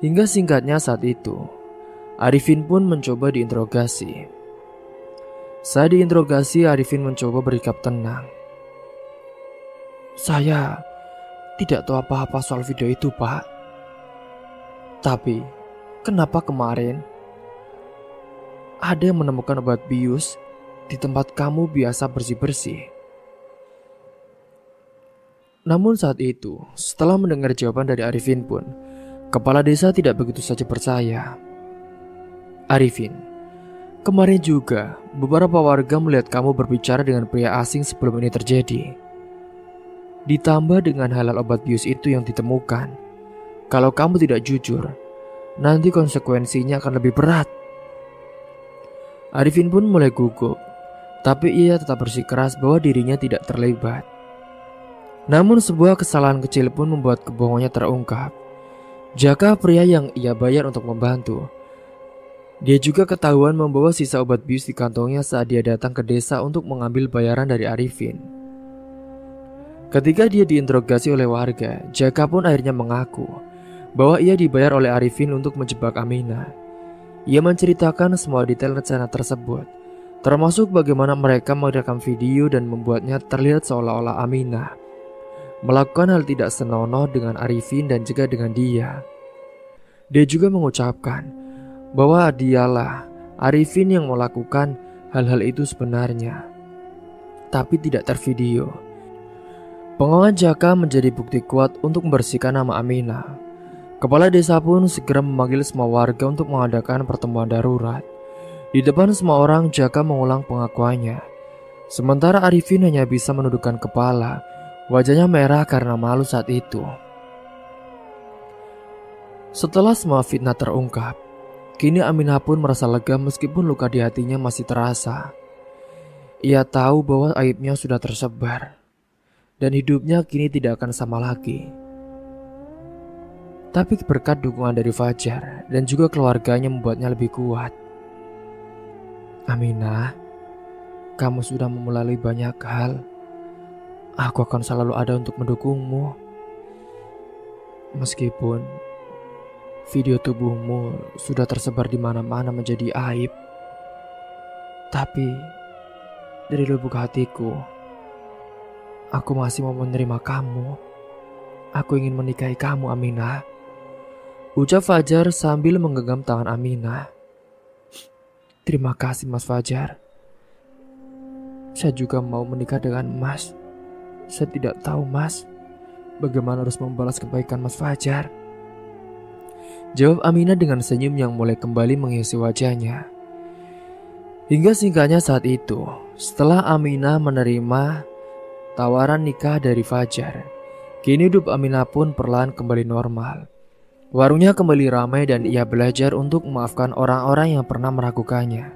Hingga singkatnya saat itu, Arifin pun mencoba diinterogasi. Saat diinterogasi, Arifin mencoba bersikap tenang. Saya tidak tahu apa-apa soal video itu, Pak. Tapi, kenapa kemarin ada yang menemukan obat bius di tempat kamu biasa bersih-bersih? Namun saat itu, setelah mendengar jawaban dari Arifin pun, kepala desa tidak begitu saja percaya. Arifin, kemarin juga beberapa warga melihat kamu berbicara dengan pria asing sebelum ini terjadi. Ditambah dengan halal obat bius itu yang ditemukan. Kalau kamu tidak jujur, nanti konsekuensinya akan lebih berat. Arifin pun mulai gugup, tapi ia tetap bersikeras bahwa dirinya tidak terlibat. Namun sebuah kesalahan kecil pun membuat kebohongannya terungkap. Jaka pria yang ia bayar untuk membantu, dia juga ketahuan membawa sisa obat bius di kantongnya saat dia datang ke desa untuk mengambil bayaran dari Arifin. Ketika dia diinterogasi oleh warga, Jaka pun akhirnya mengaku bahwa ia dibayar oleh Arifin untuk menjebak Aminah. Ia menceritakan semua detail rencana tersebut, termasuk bagaimana mereka merekam video dan membuatnya terlihat seolah-olah Aminah melakukan hal tidak senonoh dengan Arifin dan juga dengan dia. Dia juga mengucapkan bahwa dialah Arifin yang melakukan hal-hal itu sebenarnya, tapi tidak tervideo. Pengakuan Jaka menjadi bukti kuat untuk membersihkan nama Aminah. Kepala desa pun segera memanggil semua warga untuk mengadakan pertemuan darurat. Di depan semua orang, Jaka mengulang pengakuannya. Sementara Arifin hanya bisa menundukkan kepala. Wajahnya merah karena malu saat itu. Setelah semua fitnah terungkap, kini Aminah pun merasa lega meskipun luka di hatinya masih terasa. Ia tahu bahwa aibnya sudah tersebar dan hidupnya kini tidak akan sama lagi. Tapi berkat dukungan dari Fajar dan juga keluarganya membuatnya lebih kuat. Aminah, kamu sudah melalui banyak hal. Aku akan selalu ada untuk mendukungmu. Meskipun video tubuhmu sudah tersebar di mana-mana menjadi aib, tapi dari lubuk hatiku, aku masih mau menerima kamu. Aku ingin menikahi kamu, Aminah, ucap Fajar sambil menggenggam tangan Aminah. Terima kasih, Mas Fajar. Saya juga mau menikah dengan Mas. Saya tidak tahu, Mas, bagaimana harus membalas kebaikan Mas Fajar, jawab Aminah dengan senyum yang mulai kembali menghiasi wajahnya. Hingga singkatnya saat itu, setelah Aminah menerima tawaran nikah dari Fajar, kini hidup Aminah pun perlahan kembali normal. Warungnya kembali ramai dan ia belajar untuk memaafkan orang-orang yang pernah meragukannya.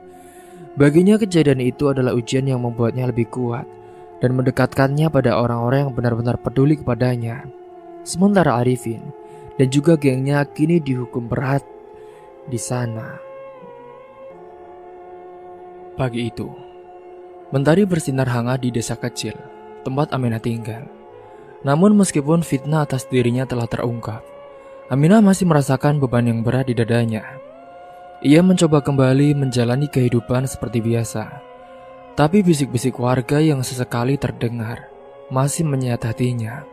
Baginya kejadian itu adalah ujian yang membuatnya lebih kuat dan mendekatkannya pada orang-orang yang benar-benar peduli kepadanya. Sementara Arifin, dan juga gengnya kini dihukum berat di sana. Pagi itu, mentari bersinar hangat di desa kecil tempat Aminah tinggal. Namun meskipun fitnah atas dirinya telah terungkap, Aminah masih merasakan beban yang berat di dadanya. Ia mencoba kembali menjalani kehidupan seperti biasa. Tapi bisik-bisik warga yang sesekali terdengar masih menyayat hatinya.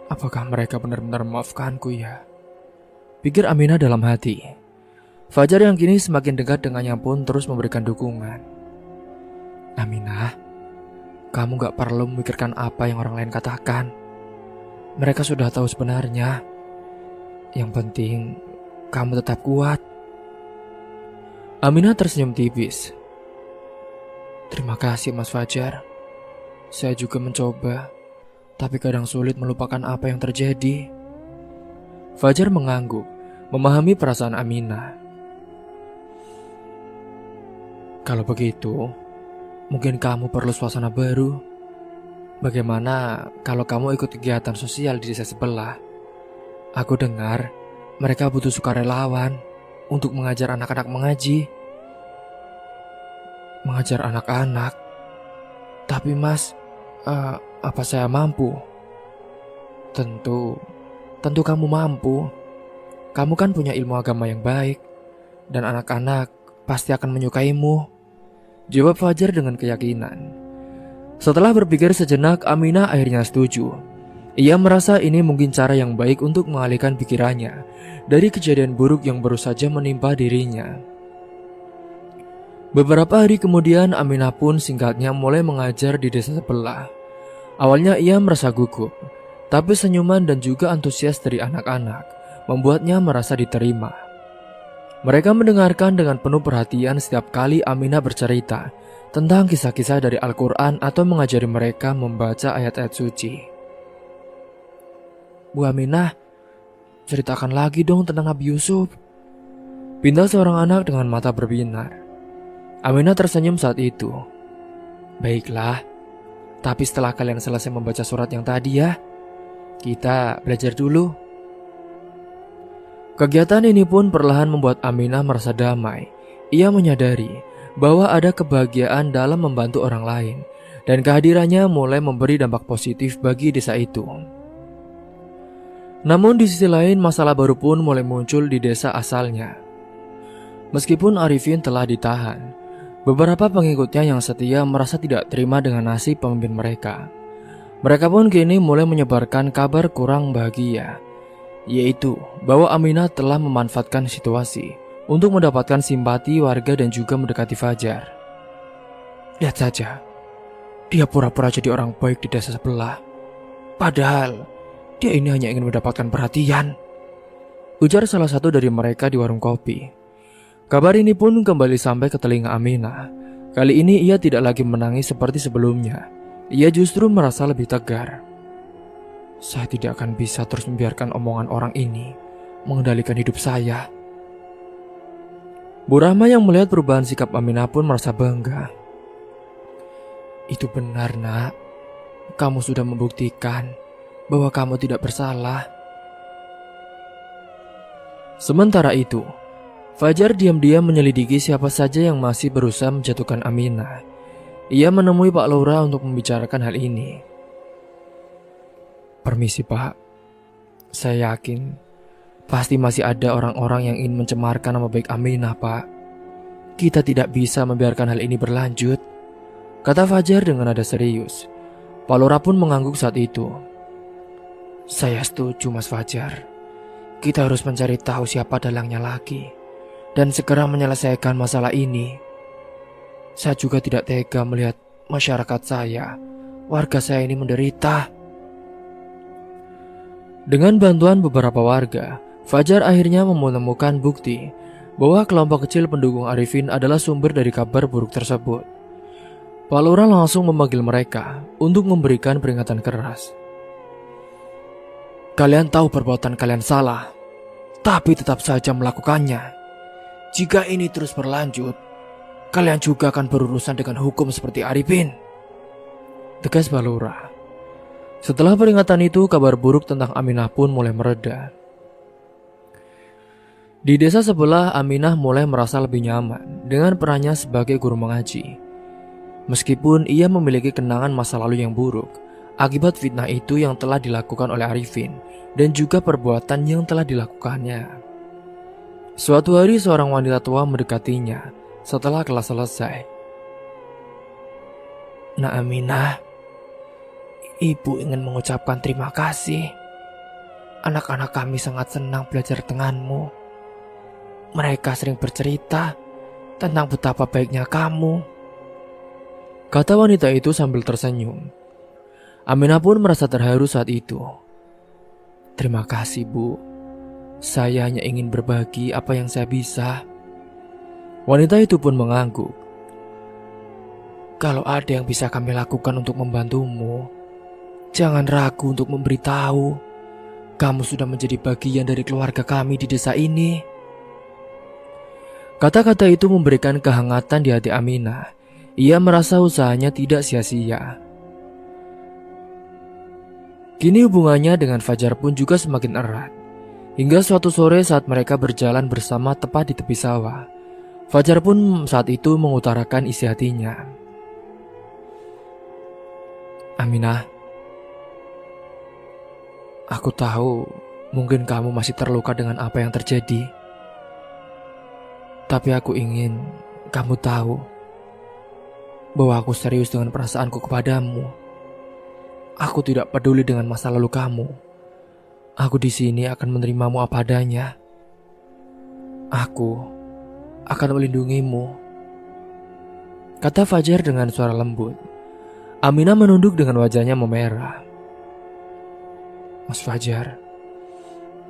Apakah mereka benar-benar memaafkanku ya? Pikir Aminah dalam hati. Fajar yang kini semakin dekat dengannya pun terus memberikan dukungan. Aminah, kamu gak perlu memikirkan apa yang orang lain katakan. Mereka sudah tahu sebenarnya. Yang penting, kamu tetap kuat. Aminah tersenyum tipis. Terima kasih Mas Fajar. Saya juga mencoba, tapi kadang sulit melupakan apa yang terjadi. Fajar mengangguk, memahami perasaan Aminah. Kalau begitu, mungkin kamu perlu suasana baru. Bagaimana kalau kamu ikut kegiatan sosial di desa sebelah? Aku dengar mereka butuh sukarelawan untuk mengajar anak-anak mengaji. Mengajar anak-anak? Tapi Mas, apa saya mampu? Tentu kamu mampu. Kamu kan punya ilmu agama yang baik, dan anak-anak pasti akan menyukaimu. Jawab Fajar dengan keyakinan. Setelah berpikir sejenak, Aminah akhirnya setuju. Ia merasa ini mungkin cara yang baik untuk mengalihkan pikirannya dari kejadian buruk yang baru saja menimpa dirinya. Beberapa hari kemudian, Aminah pun singkatnya mulai mengajar di desa sebelah. Awalnya ia merasa gugup, tapi senyuman dan juga antusias dari anak-anak membuatnya merasa diterima. Mereka mendengarkan dengan penuh perhatian setiap kali Aminah bercerita tentang kisah-kisah dari Al-Quran atau mengajari mereka membaca ayat-ayat suci. Bu Aminah, ceritakan lagi dong tentang Nabi Yusuf. Pinta seorang anak dengan mata berbinar. Aminah tersenyum saat itu. Baiklah, tapi setelah kalian selesai membaca surat yang tadi ya, kita belajar dulu. Kegiatan ini pun perlahan membuat Aminah merasa damai. Ia menyadari bahwa ada kebahagiaan dalam membantu orang lain, dan kehadirannya mulai memberi dampak positif bagi desa itu. Namun di sisi lain, masalah baru pun mulai muncul di desa asalnya. Meskipun Arifin telah ditahan, beberapa pengikutnya yang setia merasa tidak terima dengan nasib pemimpin mereka. Mereka pun kini mulai menyebarkan kabar kurang bahagia, yaitu bahwa Aminah telah memanfaatkan situasi untuk mendapatkan simpati warga dan juga mendekati Fajar. Lihat saja, dia pura-pura jadi orang baik di desa sebelah. Padahal, dia ini hanya ingin mendapatkan perhatian, ujar salah satu dari mereka di warung kopi. Kabar ini pun kembali sampai ke telinga Aminah. Kali ini ia tidak lagi menangis seperti sebelumnya. Ia justru merasa lebih tegar. Saya tidak akan bisa terus membiarkan omongan orang ini mengendalikan hidup saya. Bu Rahma yang melihat perubahan sikap Aminah pun merasa bangga. Itu benar, Nak. Kamu sudah membuktikan bahwa kamu tidak bersalah. Sementara itu, Fajar diam-diam menyelidiki siapa saja yang masih berusaha menjatuhkan Aminah. Ia menemui Pak Lura untuk membicarakan hal ini. Permisi Pak, saya yakin pasti masih ada orang-orang yang ingin mencemarkan nama baik Aminah Pak. Kita tidak bisa membiarkan hal ini berlanjut, kata Fajar dengan nada serius. Pak Lura pun mengangguk saat itu. Saya setuju Mas Fajar. Kita harus mencari tahu siapa dalangnya lagi dan segera menyelesaikan masalah ini. Saya juga tidak tega melihat masyarakat saya, warga saya ini menderita. Dengan bantuan beberapa warga, Fajar akhirnya menemukan bukti bahwa kelompok kecil pendukung Arifin adalah sumber dari kabar buruk tersebut. Pak Lurah langsung memanggil mereka untuk memberikan peringatan keras. Kalian tahu perbuatan kalian salah, tapi tetap saja melakukannya. Jika ini terus berlanjut, kalian juga akan berurusan dengan hukum seperti Arifin, tegas Pak Lurah. Setelah peringatan itu, kabar buruk tentang Aminah pun mulai mereda. Di desa sebelah, Aminah mulai merasa lebih nyaman dengan perannya sebagai guru mengaji. Meskipun ia memiliki kenangan masa lalu yang buruk akibat fitnah itu yang telah dilakukan oleh Arifin dan juga perbuatan yang telah dilakukannya. Suatu hari seorang wanita tua mendekatinya setelah kelas selesai. "Nak Aminah, ibu ingin mengucapkan terima kasih. Anak-anak kami sangat senang belajar denganmu. Mereka sering bercerita tentang betapa baiknya kamu," kata wanita itu sambil tersenyum. Aminah pun merasa terharu saat itu. "Terima kasih, Bu. Saya hanya ingin berbagi apa yang saya bisa." Wanita itu pun mengangguk. "Kalau ada yang bisa kami lakukan untuk membantumu, jangan ragu untuk memberitahu. Kamu sudah menjadi bagian dari keluarga kami di desa ini." Kata-kata itu memberikan kehangatan di hati Aminah. Ia merasa usahanya tidak sia-sia. Kini hubungannya dengan Fajar pun juga semakin erat. Hingga suatu sore saat mereka berjalan bersama tepat di tepi sawah, Fajar pun saat itu mengutarakan isi hatinya. "Aminah, aku tahu mungkin kamu masih terluka dengan apa yang terjadi. Tapi aku ingin kamu tahu bahwa aku serius dengan perasaanku kepadamu. Aku tidak peduli dengan masa lalu kamu. Aku di sini akan menerimamu apa adanya. Aku akan melindungimu," kata Fajar dengan suara lembut. Aminah menunduk dengan wajahnya memerah. "Mas Fajar,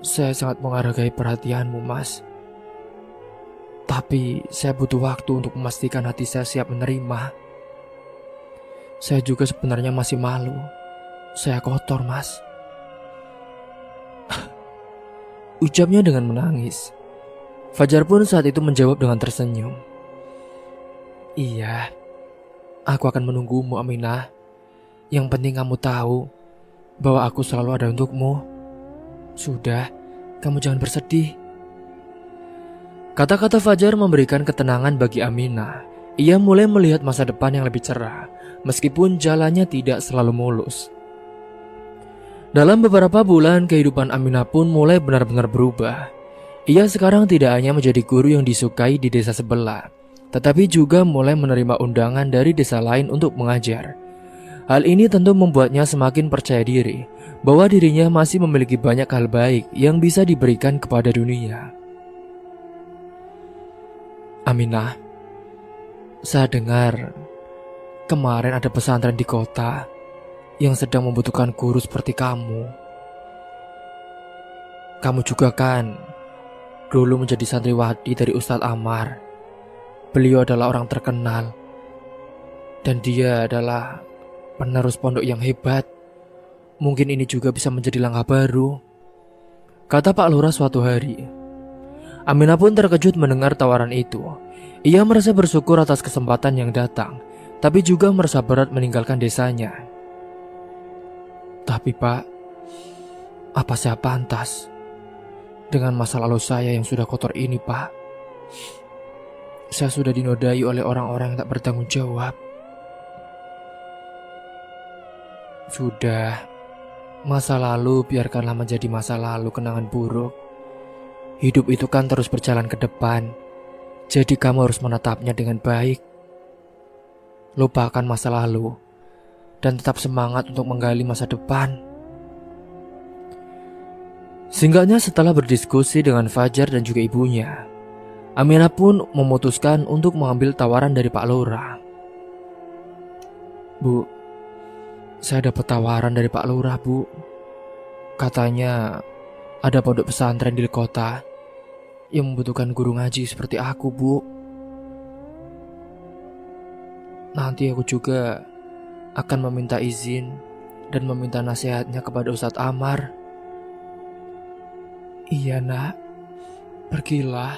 saya sangat menghargai perhatianmu, Mas. Tapi saya butuh waktu untuk memastikan hati saya siap menerima. Saya juga sebenarnya masih malu. Saya kotor, Mas," ucapnya dengan menangis. Fajar pun saat itu menjawab dengan tersenyum. "Iya, aku akan menunggumu, Aminah. Yang penting kamu tahu bahwa aku selalu ada untukmu. Sudah, kamu jangan bersedih." Kata-kata Fajar memberikan ketenangan bagi Aminah. Ia mulai melihat masa depan yang lebih cerah, meskipun jalannya tidak selalu mulus. Dalam beberapa bulan, kehidupan Aminah pun mulai benar-benar berubah. Ia sekarang tidak hanya menjadi guru yang disukai di desa sebelah, tetapi juga mulai menerima undangan dari desa lain untuk mengajar. Hal ini tentu membuatnya semakin percaya diri bahwa dirinya masih memiliki banyak hal baik yang bisa diberikan kepada dunia. "Aminah, saya dengar kemarin ada pesantren di kota yang sedang membutuhkan guru seperti kamu. Kamu juga kan dulu menjadi santriwati dari Ustadz Amar. Beliau adalah orang terkenal dan dia adalah penerus pondok yang hebat. Mungkin ini juga bisa menjadi langkah baru," kata Pak Lurah suatu hari. Aminah pun terkejut mendengar tawaran itu. Ia merasa bersyukur atas kesempatan yang datang, tapi juga merasa berat meninggalkan desanya. "Tapi Pak, apa saya pantas dengan masa lalu saya yang sudah kotor ini, Pak? Saya sudah dinodai oleh orang-orang yang tak bertanggung jawab." "Sudah, masa lalu biarkanlah menjadi masa lalu, kenangan buruk. Hidup itu kan terus berjalan ke depan, jadi kamu harus menatapnya dengan baik. Lupakan masa lalu dan tetap semangat untuk menggali masa depan." Singkatnya, setelah berdiskusi dengan Fajar dan juga ibunya, Aminah pun memutuskan untuk mengambil tawaran dari Pak Lurah. "Bu, saya dapat tawaran dari Pak Lurah, Bu. Katanya ada pondok pesantren di kota yang membutuhkan guru ngaji seperti aku, Bu. Nanti aku juga akan meminta izin dan meminta nasihatnya kepada Ustadz Amar." "Iya, Nak. Pergilah.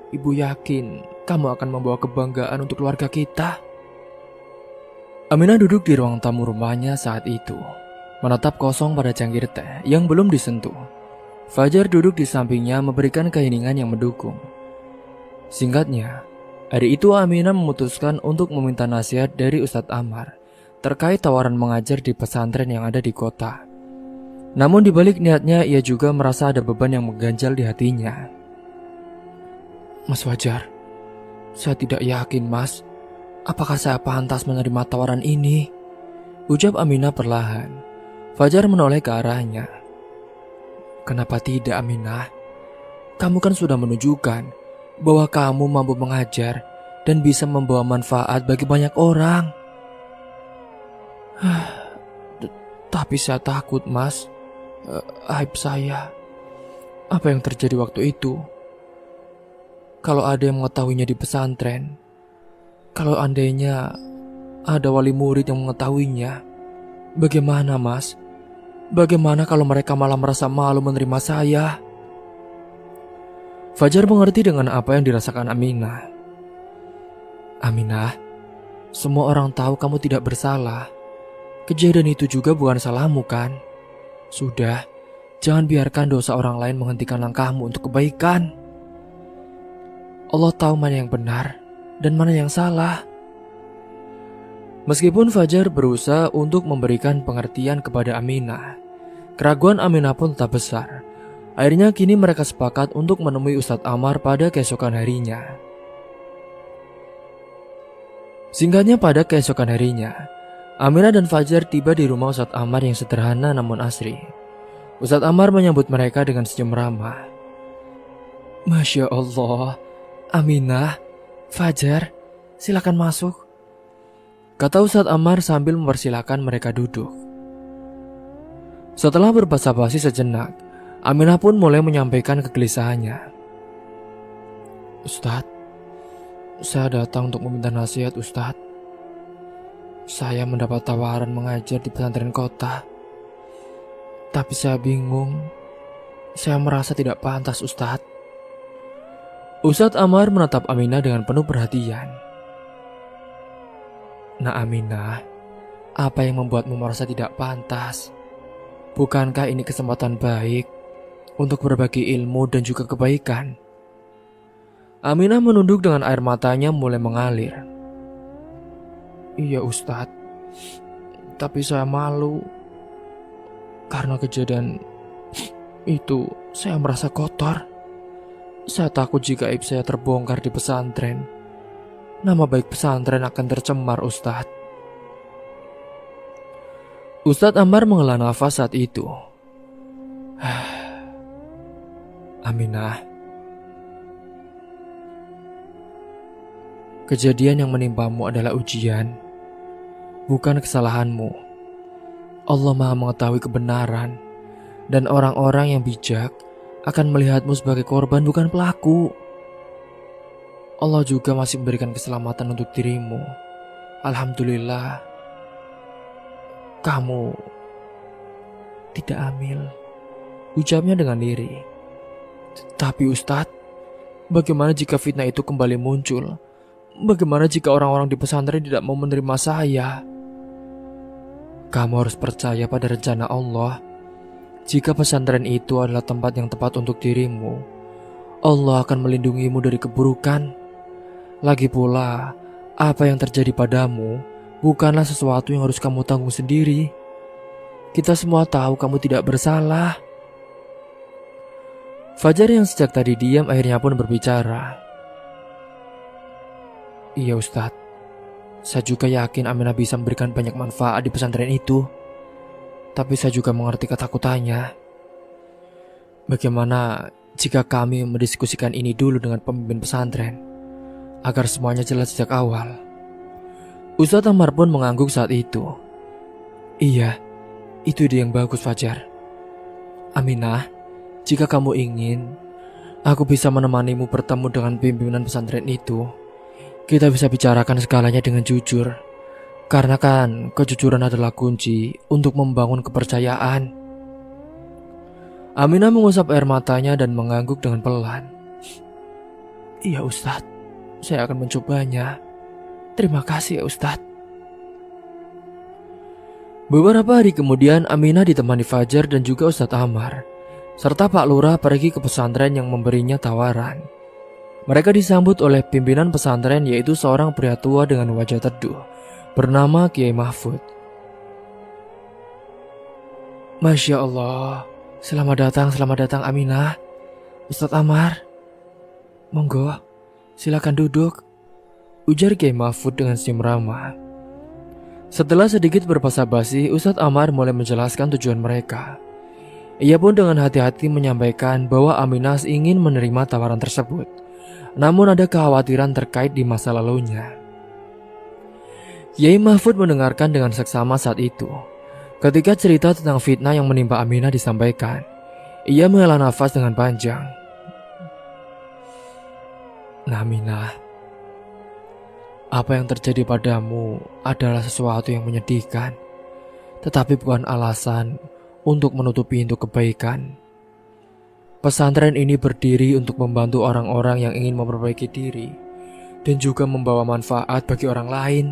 Ibu yakin kamu akan membawa kebanggaan untuk keluarga kita." Aminah duduk di ruang tamu rumahnya saat itu, menatap kosong pada cangkir teh yang belum disentuh. Fajar duduk di sampingnya memberikan keheningan yang mendukung. Singkatnya, hari itu Aminah memutuskan untuk meminta nasihat dari Ustadz Ammar terkait tawaran mengajar di pesantren yang ada di kota. Namun di balik niatnya, ia juga merasa ada beban yang mengganjal di hatinya. Mas Fajar, saya tidak yakin mas, apakah saya pantas menerima tawaran ini? Ucap Aminah perlahan. Fajar menoleh ke arahnya. Kenapa tidak Aminah? Kamu kan sudah menunjukkan bahwa kamu mampu mengajar dan bisa membawa manfaat bagi banyak orang. Tapi saya takut mas, aib saya. Apa yang terjadi waktu itu? Kalau ada yang mengetahuinya di pesantren, kalau andainya ada wali murid yang mengetahuinya, bagaimana mas? Bagaimana kalau mereka malah merasa malu menerima saya? Fajar mengerti dengan apa yang dirasakan Aminah. Aminah, semua orang tahu kamu tidak bersalah. Kejadian itu juga bukan salahmu kan? Sudah, jangan biarkan dosa orang lain menghentikan langkahmu untuk kebaikan. Allah tahu mana yang benar dan mana yang salah. Meskipun Fajar berusaha untuk memberikan pengertian kepada Aminah, keraguan Aminah pun tetap besar. Akhirnya kini mereka sepakat untuk menemui Ustadz Ammar pada keesokan harinya. Singkatnya pada keesokan harinya, Aminah dan Fajar tiba di rumah Ustadz Ammar yang sederhana namun asri. Ustadz Ammar menyambut mereka dengan senyum ramah. Masya Allah, Aminah, Fajar, silakan masuk, kata Ustadz Ammar sambil mempersilahkan mereka duduk. Setelah berbasa-basi sejenak, Aminah pun mulai menyampaikan kegelisahannya. Ustadz, saya datang untuk meminta nasihat Ustadz. Saya mendapat tawaran mengajar di pesantren kota. Tapi saya bingung. Saya merasa tidak pantas Ustadz. Ustadz Ammar menatap Aminah dengan penuh perhatian. Nah Aminah, apa yang membuatmu merasa tidak pantas? Bukankah ini kesempatan baik untuk berbagi ilmu dan juga kebaikan? Aminah menunduk dengan air matanya mulai mengalir. Iya Ustadz, tapi saya malu. Karena kejadian itu saya merasa kotor. Saya takut jika aib saya terbongkar di pesantren, nama baik pesantren akan tercemar Ustadz. Ustadz Ammar menghela nafas saat itu. Aminah, kejadian yang menimpamu adalah ujian, bukan kesalahanmu. Allah Maha mengetahui kebenaran, dan orang-orang yang bijak akan melihatmu sebagai korban bukan pelaku. Allah juga masih memberikan keselamatan untuk dirimu. Alhamdulillah, kamu tidak hamil, ucapnya dengan lirih. Tapi Ustadz, bagaimana jika fitnah itu kembali muncul? Bagaimana jika orang-orang di pesantren tidak mau menerima saya? Kamu harus percaya pada rencana Allah. Jika pesantren itu adalah tempat yang tepat untuk dirimu, Allah akan melindungimu dari keburukan. Lagi pula, apa yang terjadi padamu bukanlah sesuatu yang harus kamu tanggung sendiri. Kita semua tahu kamu tidak bersalah. Fajar yang sejak tadi diam akhirnya pun berbicara. Iya Ustadz, saya juga yakin Aminah bisa memberikan banyak manfaat di pesantren itu. Tapi saya juga mengerti ketakutannya. Bagaimana jika kami mendiskusikan ini dulu dengan pemimpin pesantren, agar semuanya jelas sejak awal? Ustadz Ammar pun mengangguk saat itu. Iya, itu ide yang bagus Fajar. Aminah, jika kamu ingin, aku bisa menemanimu bertemu dengan pimpinan pesantren itu. Kita bisa bicarakan segalanya dengan jujur. Karena kan kejujuran adalah kunci untuk membangun kepercayaan. Aminah mengusap air matanya dan mengangguk dengan pelan. Iya Ustadz, saya akan mencobanya. Terima kasih ya Ustadz. Beberapa hari kemudian Aminah ditemani Fajar dan juga Ustadz Amar serta Pak Lurah pergi ke pesantren yang memberinya tawaran. Mereka disambut oleh pimpinan pesantren, yaitu seorang pria tua dengan wajah teduh bernama Kiai Mahfud. Masya Allah, selamat datang Aminah. Ustadz Amar, monggo, silakan duduk, ujar Kiai Mahfud dengan senyum ramah. Setelah sedikit berbasa-basi, Ustadz Amar mulai menjelaskan tujuan mereka. Ia pun dengan hati-hati menyampaikan bahwa Aminah ingin menerima tawaran tersebut, namun ada kekhawatiran terkait di masa lalunya. Kiai Mahfud mendengarkan dengan seksama saat itu. Ketika cerita tentang fitnah yang menimpa Aminah disampaikan, ia menghela nafas dengan panjang. Nah Aminah, apa yang terjadi padamu adalah sesuatu yang menyedihkan, tetapi bukan alasan untuk menutupi pintu kebaikan. Pesantren ini berdiri untuk membantu orang-orang yang ingin memperbaiki diri dan juga membawa manfaat bagi orang lain.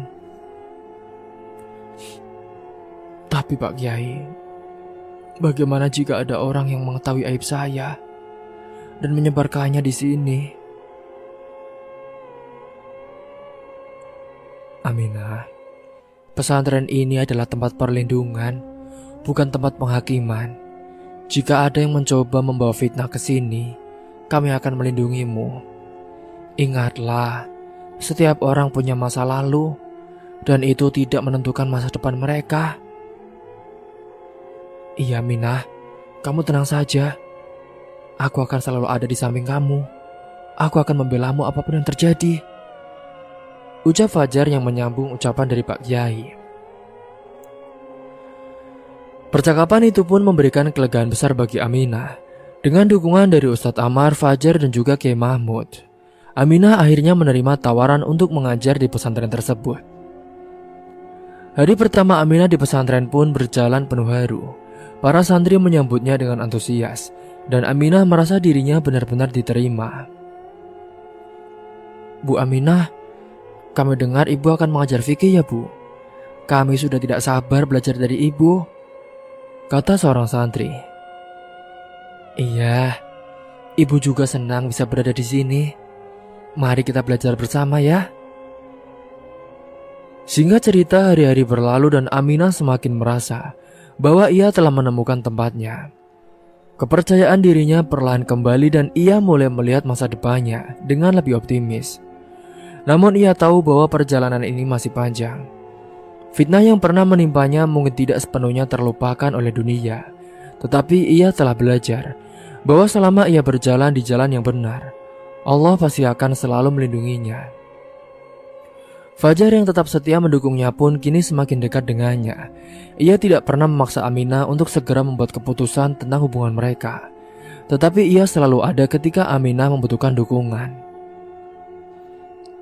Tapi Pak Kiai, bagaimana jika ada orang yang mengetahui aib saya dan menyebarkannya di sini? Aminah, pesantren ini adalah tempat perlindungan, bukan tempat penghakiman. Jika ada yang mencoba membawa fitnah ke sini, kami akan melindungimu. Ingatlah, setiap orang punya masa lalu, dan itu tidak menentukan masa depan mereka. Iya Minah, kamu tenang saja. Aku akan selalu ada di samping kamu. Aku akan membelamu apapun yang terjadi, ucap Fajar yang menyambung ucapan dari Pak Kiai. Percakapan itu pun memberikan kelegaan besar bagi Aminah. Dengan dukungan dari Ustadz Amar, Fajar dan juga Kiai Mahmud, Aminah akhirnya menerima tawaran untuk mengajar di pesantren tersebut. Hari pertama Aminah di pesantren pun berjalan penuh haru. Para santri menyambutnya dengan antusias, dan Aminah merasa dirinya benar-benar diterima. Bu Aminah, kami dengar ibu akan mengajar fikih ya bu? Kami sudah tidak sabar belajar dari ibu, kata seorang santri. Iya, ibu juga senang bisa berada di sini. Mari kita belajar bersama ya. Singkat cerita, hari-hari berlalu dan Aminah semakin merasa bahwa ia telah menemukan tempatnya. Kepercayaan dirinya perlahan kembali dan ia mulai melihat masa depannya dengan lebih optimis. Namun ia tahu bahwa perjalanan ini masih panjang. Fitnah yang pernah menimpanya mungkin tidak sepenuhnya terlupakan oleh dunia, tetapi ia telah belajar bahwa selama ia berjalan di jalan yang benar, Allah pasti akan selalu melindunginya. Fajar yang tetap setia mendukungnya pun kini semakin dekat dengannya. Ia tidak pernah memaksa Aminah untuk segera membuat keputusan tentang hubungan mereka, tetapi ia selalu ada ketika Aminah membutuhkan dukungan.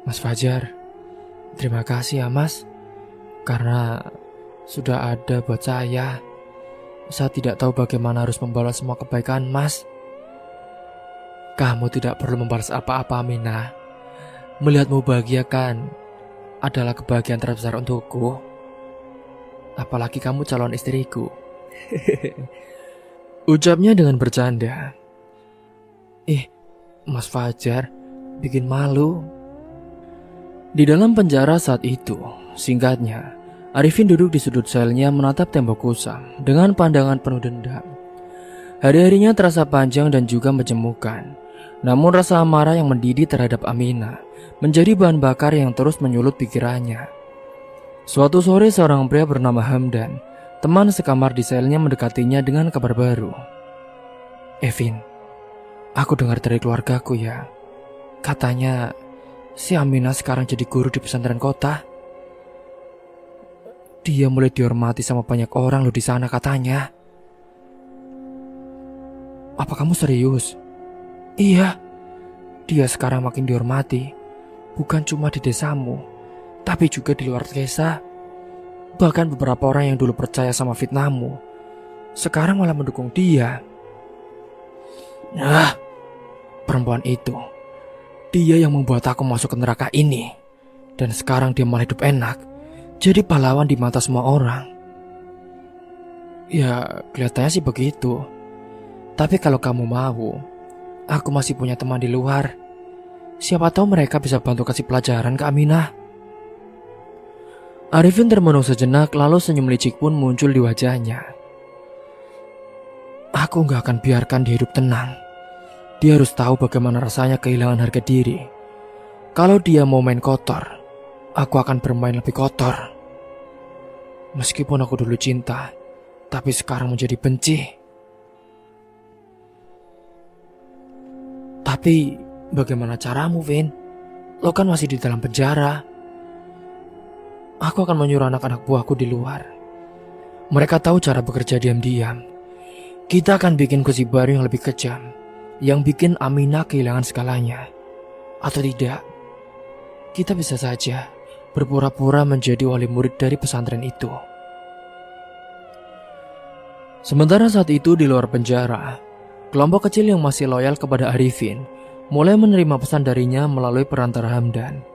Mas Fajar, terima kasih ya mas, karena sudah ada buat saya. Saya tidak tahu bagaimana harus membalas semua kebaikan mas. Kamu tidak perlu membalas apa-apa Aminah. Melihatmu bahagia kan adalah kebahagiaan terbesar untukku. Apalagi kamu calon istriku. Ucapnya dengan bercanda. Mas Fajar bikin malu. Di dalam penjara saat itu, singkatnya, Arifin duduk di sudut selnya menatap tembok kusam dengan pandangan penuh dendam. Hari-harinya terasa panjang dan juga menjemukan. Namun rasa amarah yang mendidih terhadap Aminah menjadi bahan bakar yang terus menyulut pikirannya. Suatu sore seorang pria bernama Hamdan, teman sekamar di selnya, mendekatinya dengan kabar baru. Evin, aku dengar dari keluargaku ya. Katanya si Aminah sekarang jadi guru di pesantren kota. Dia mulai dihormati sama banyak orang loh di sana katanya. Apa kamu serius? Iya, dia sekarang makin dihormati. Bukan cuma di desamu, tapi juga di luar desa. Bahkan beberapa orang yang dulu percaya sama fitnahmu sekarang malah mendukung dia. Nah, perempuan itu, dia yang membuat aku masuk ke neraka ini. Dan sekarang dia malah hidup enak, jadi pahlawan di mata semua orang. Ya, kelihatannya sih begitu. Tapi kalau kamu mau, aku masih punya teman di luar. Siapa tahu mereka bisa bantu kasih pelajaran ke Aminah. Arifin termenung sejenak, lalu senyum licik pun muncul di wajahnya. Aku gak akan biarkan dia hidup tenang. Dia harus tahu bagaimana rasanya kehilangan harga diri. Kalau dia mau main kotor, aku akan bermain lebih kotor. Meskipun aku dulu cinta, tapi sekarang menjadi benci. Tapi bagaimana caramu, Vin? Lo kan masih di dalam penjara. Aku akan menyuruh anak-anak buahku di luar. Mereka tahu cara bekerja diam-diam. Kita akan bikin kursi baru yang lebih kejam, yang bikin Aminah kehilangan segalanya. Atau tidak, kita bisa saja berpura-pura menjadi wali murid dari pesantren itu. Sementara saat itu di luar penjara, kelompok kecil yang masih loyal kepada Arifin mulai menerima pesan darinya melalui perantara Hamdan.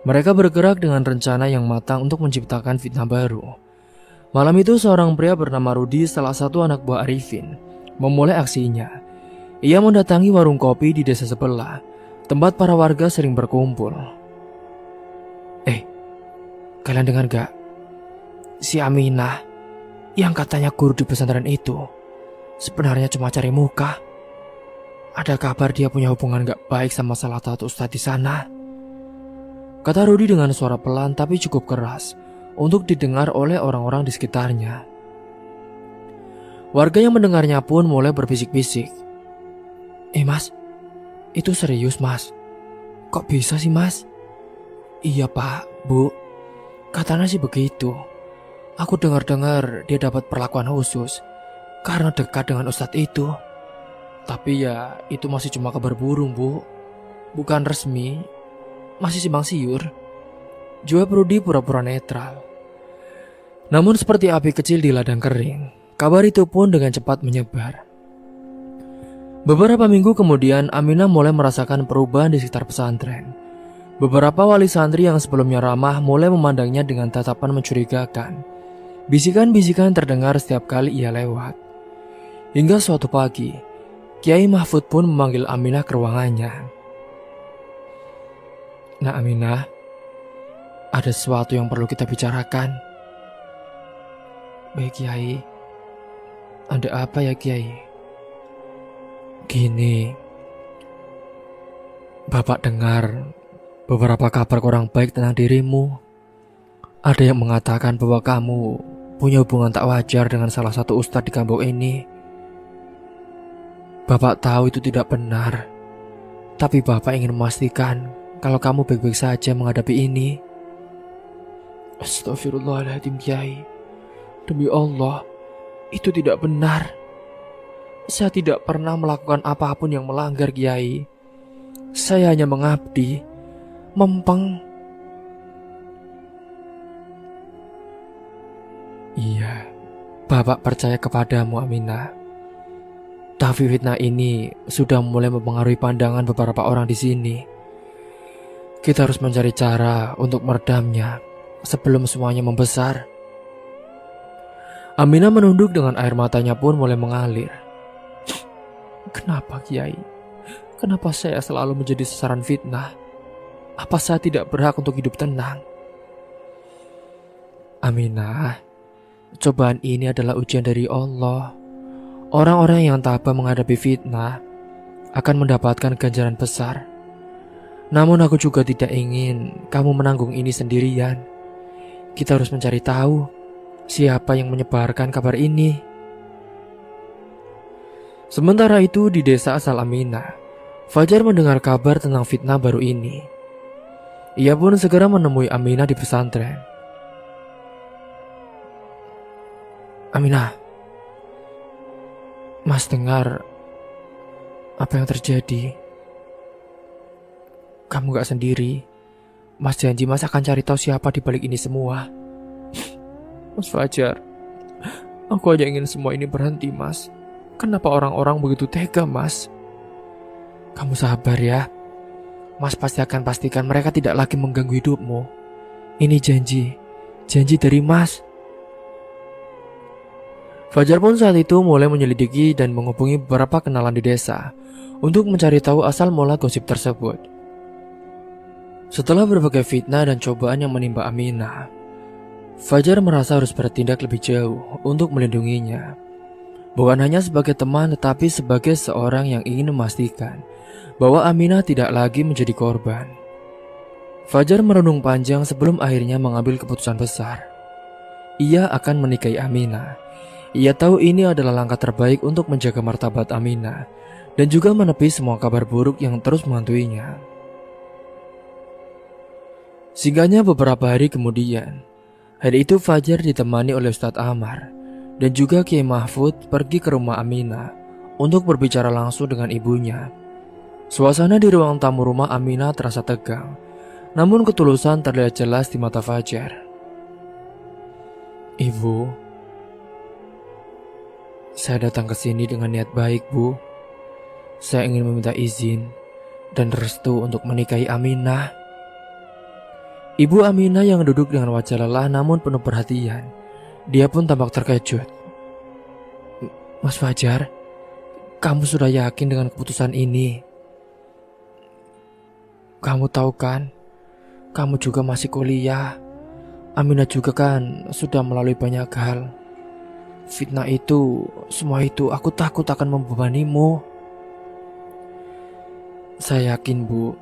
Mereka bergerak dengan rencana yang matang untuk menciptakan fitnah baru. Malam itu seorang pria bernama Rudi, salah satu anak buah Arifin, memulai aksinya. Ia mendatangi warung kopi di desa sebelah, tempat para warga sering berkumpul. Kalian dengar gak? Si Aminah yang katanya guru di pesantren itu sebenarnya cuma cari muka. Ada kabar dia punya hubungan gak baik sama salah satu ustadz di sana. Kata Rudi dengan suara pelan tapi cukup keras untuk didengar oleh orang-orang di sekitarnya. Warga yang mendengarnya pun mulai berbisik-bisik. Mas, itu serius mas? Kok bisa sih mas? Iya pak, bu, katanya sih begitu. Aku dengar-dengar dia dapat perlakuan khusus karena dekat dengan ustadz itu. Tapi ya itu masih cuma kabar burung bu, bukan resmi, masih simpang siur. Jawab Rudi pura-pura netral. Namun seperti api kecil di ladang kering, kabar itu pun dengan cepat menyebar. Beberapa minggu kemudian Aminah mulai merasakan perubahan di sekitar pesantren. Beberapa wali santri yang sebelumnya ramah mulai memandangnya dengan tatapan mencurigakan. Bisikan-bisikan terdengar setiap kali ia lewat. Hingga suatu pagi, Kiai Mahfud pun memanggil Aminah ke ruangannya. Nah Aminah, ada sesuatu yang perlu kita bicarakan. Baik Kiai, ada apa ya Kiai? Gini, Bapak dengar beberapa kabar kurang baik tentang dirimu. Ada yang mengatakan bahwa kamu punya hubungan tak wajar dengan salah satu ustadz di kampung ini. Bapak tahu itu tidak benar, tapi Bapak ingin memastikan kalau kamu baik-baik saja menghadapi ini. Astagfirullahaladzim Kiai, demi Allah, itu tidak benar. Saya tidak pernah melakukan apapun yang melanggar Kiai. Saya hanya mengabdi, mempeng. Iya, Bapak percaya kepadamu Aminah. Tapi fitnah ini sudah mulai mempengaruhi pandangan beberapa orang di sini. Kita harus mencari cara untuk meredamnya sebelum semuanya membesar. Aminah menunduk dengan air matanya pun mulai mengalir. Kenapa Kiai? Kenapa saya selalu menjadi sasaran fitnah? Apa saya tidak berhak untuk hidup tenang? Aminah, cobaan ini adalah ujian dari Allah. Orang-orang yang tabah menghadapi fitnah akan mendapatkan ganjaran besar. Namun aku juga tidak ingin kamu menanggung ini sendirian. Kita harus mencari tahu siapa yang menyebarkan kabar ini. Sementara itu di desa asal Aminah, Fajar mendengar kabar tentang fitnah baru ini. Ia pun segera menemui Aminah di pesantren. Aminah, Mas dengar apa yang terjadi. Kamu gak sendiri. Mas janji Mas akan cari tahu siapa di balik ini semua. Mas Fajar, aku hanya ingin semua ini berhenti Mas. Kenapa orang-orang begitu tega Mas? Kamu sabar ya. Mas pasti akan pastikan mereka tidak lagi mengganggu hidupmu. Ini janji dari Mas. Fajar pun saat itu mulai menyelidiki dan menghubungi beberapa kenalan di desa untuk mencari tahu asal mula gosip tersebut. Setelah berbagai fitnah dan cobaan yang menimpa Aminah, Fajar merasa harus bertindak lebih jauh untuk melindunginya. Bukan hanya sebagai teman tetapi sebagai seorang yang ingin memastikan bahwa Aminah tidak lagi menjadi korban. Fajar merenung panjang sebelum akhirnya mengambil keputusan besar. Ia akan menikahi Aminah. Ia tahu ini adalah langkah terbaik untuk menjaga martabat Aminah dan juga menepis semua kabar buruk yang terus menghantuinya. Singkatnya beberapa hari kemudian, hari itu Fajar ditemani oleh Ustadz Amar dan juga Kiai Mahfud pergi ke rumah Aminah untuk berbicara langsung dengan ibunya. Suasana di ruang tamu rumah Aminah terasa tegang, namun ketulusan terlihat jelas di mata Fajar. "Ibu, saya datang ke sini dengan niat baik, Bu. Saya ingin meminta izin dan restu untuk menikahi Aminah." Ibu Aminah yang duduk dengan wajah lelah namun penuh perhatian, dia pun tampak terkejut. "Mas Fajar, kamu sudah yakin dengan keputusan ini? Kamu tahu kan, kamu juga masih kuliah. Aminah juga kan sudah melalui banyak hal. Fitnah itu, semua itu aku takut akan membebanimu." "Saya yakin, Bu.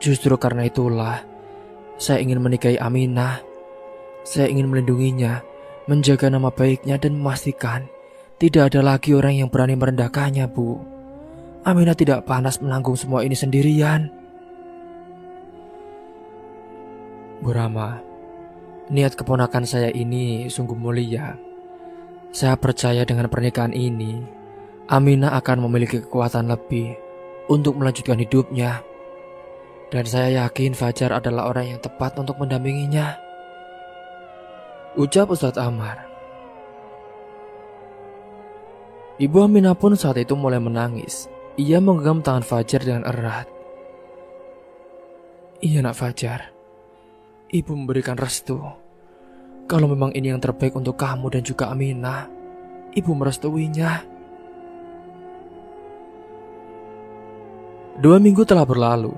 Justru karena itulah saya ingin menikahi Aminah. Saya ingin melindunginya, menjaga nama baiknya dan memastikan tidak ada lagi orang yang berani merendahkannya, Bu. Aminah tidak panas menanggung semua ini sendirian." "Bu Rama, niat keponakan saya ini sungguh mulia. Saya percaya dengan pernikahan ini, Aminah akan memiliki kekuatan lebih untuk melanjutkan hidupnya. Dan saya yakin Fajar adalah orang yang tepat untuk mendampinginya," ucap Ustadz Amar. Ibu Aminah pun saat itu mulai menangis. Ia menggenggam tangan Fajar dengan erat. "Iya nak Fajar, Ibu memberikan restu. Kalau memang ini yang terbaik untuk kamu dan juga Aminah, Ibu merestuinya." 2 minggu telah berlalu.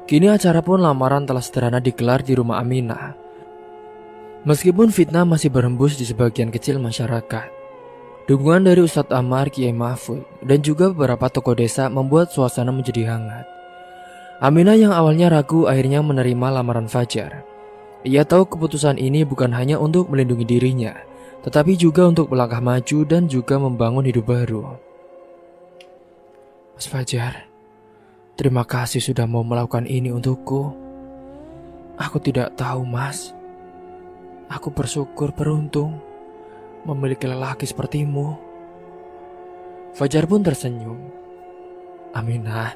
Kini acara pun lamaran telah sederhana digelar di rumah Aminah. Meskipun fitnah masih berhembus di sebagian kecil masyarakat, dukungan dari Ustadz Amar, Kiai Mahfud, dan juga beberapa tokoh desa membuat suasana menjadi hangat. Aminah yang awalnya ragu akhirnya menerima lamaran Fajar. Ia tahu keputusan ini bukan hanya untuk melindungi dirinya, tetapi juga untuk melangkah maju dan juga membangun hidup baru. "Mas Fajar, terima kasih sudah mau melakukan ini untukku. Aku tidak tahu, Mas. Aku bersyukur beruntung memiliki lelaki sepertimu." Fajar pun tersenyum. "Aminah,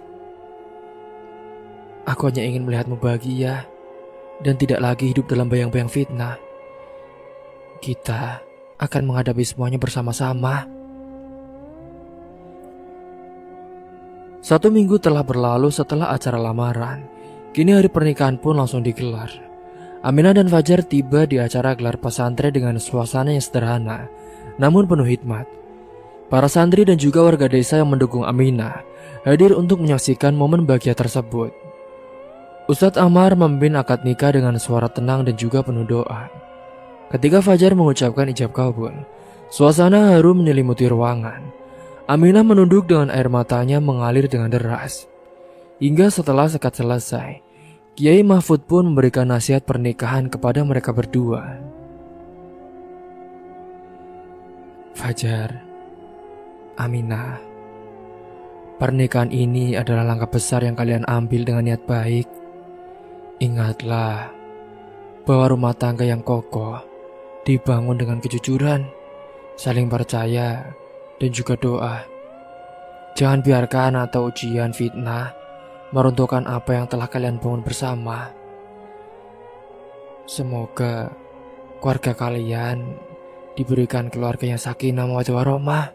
aku hanya ingin melihatmu bahagia dan tidak lagi hidup dalam bayang-bayang fitnah. Kita akan menghadapi semuanya bersama-sama." 1 minggu telah berlalu setelah acara lamaran. Kini hari pernikahan pun langsung digelar. Aminah dan Fajar tiba di acara gelar pesantren dengan suasana yang sederhana, namun penuh hikmat. Para santri dan juga warga desa yang mendukung Aminah hadir untuk menyaksikan momen bahagia tersebut. Ustadz Amar memimpin akad nikah dengan suara tenang dan juga penuh doa. Ketika Fajar mengucapkan ijab kabul, suasana haru menyelimuti ruangan. Aminah menunduk dengan air matanya mengalir dengan deras. Hingga setelah sekad selesai, Kiai Mahfud pun memberikan nasihat pernikahan kepada mereka berdua. "Fajar, Aminah, pernikahan ini adalah langkah besar yang kalian ambil dengan niat baik. Ingatlah bahwa rumah tangga yang kokoh dibangun dengan kejujuran, saling percaya, dan juga doa. Jangan biarkan atau ujian fitnah meruntuhkan apa yang telah kalian bangun bersama. Semoga keluarga kalian diberikan keluarga yang sakinah mawaddah warahmah."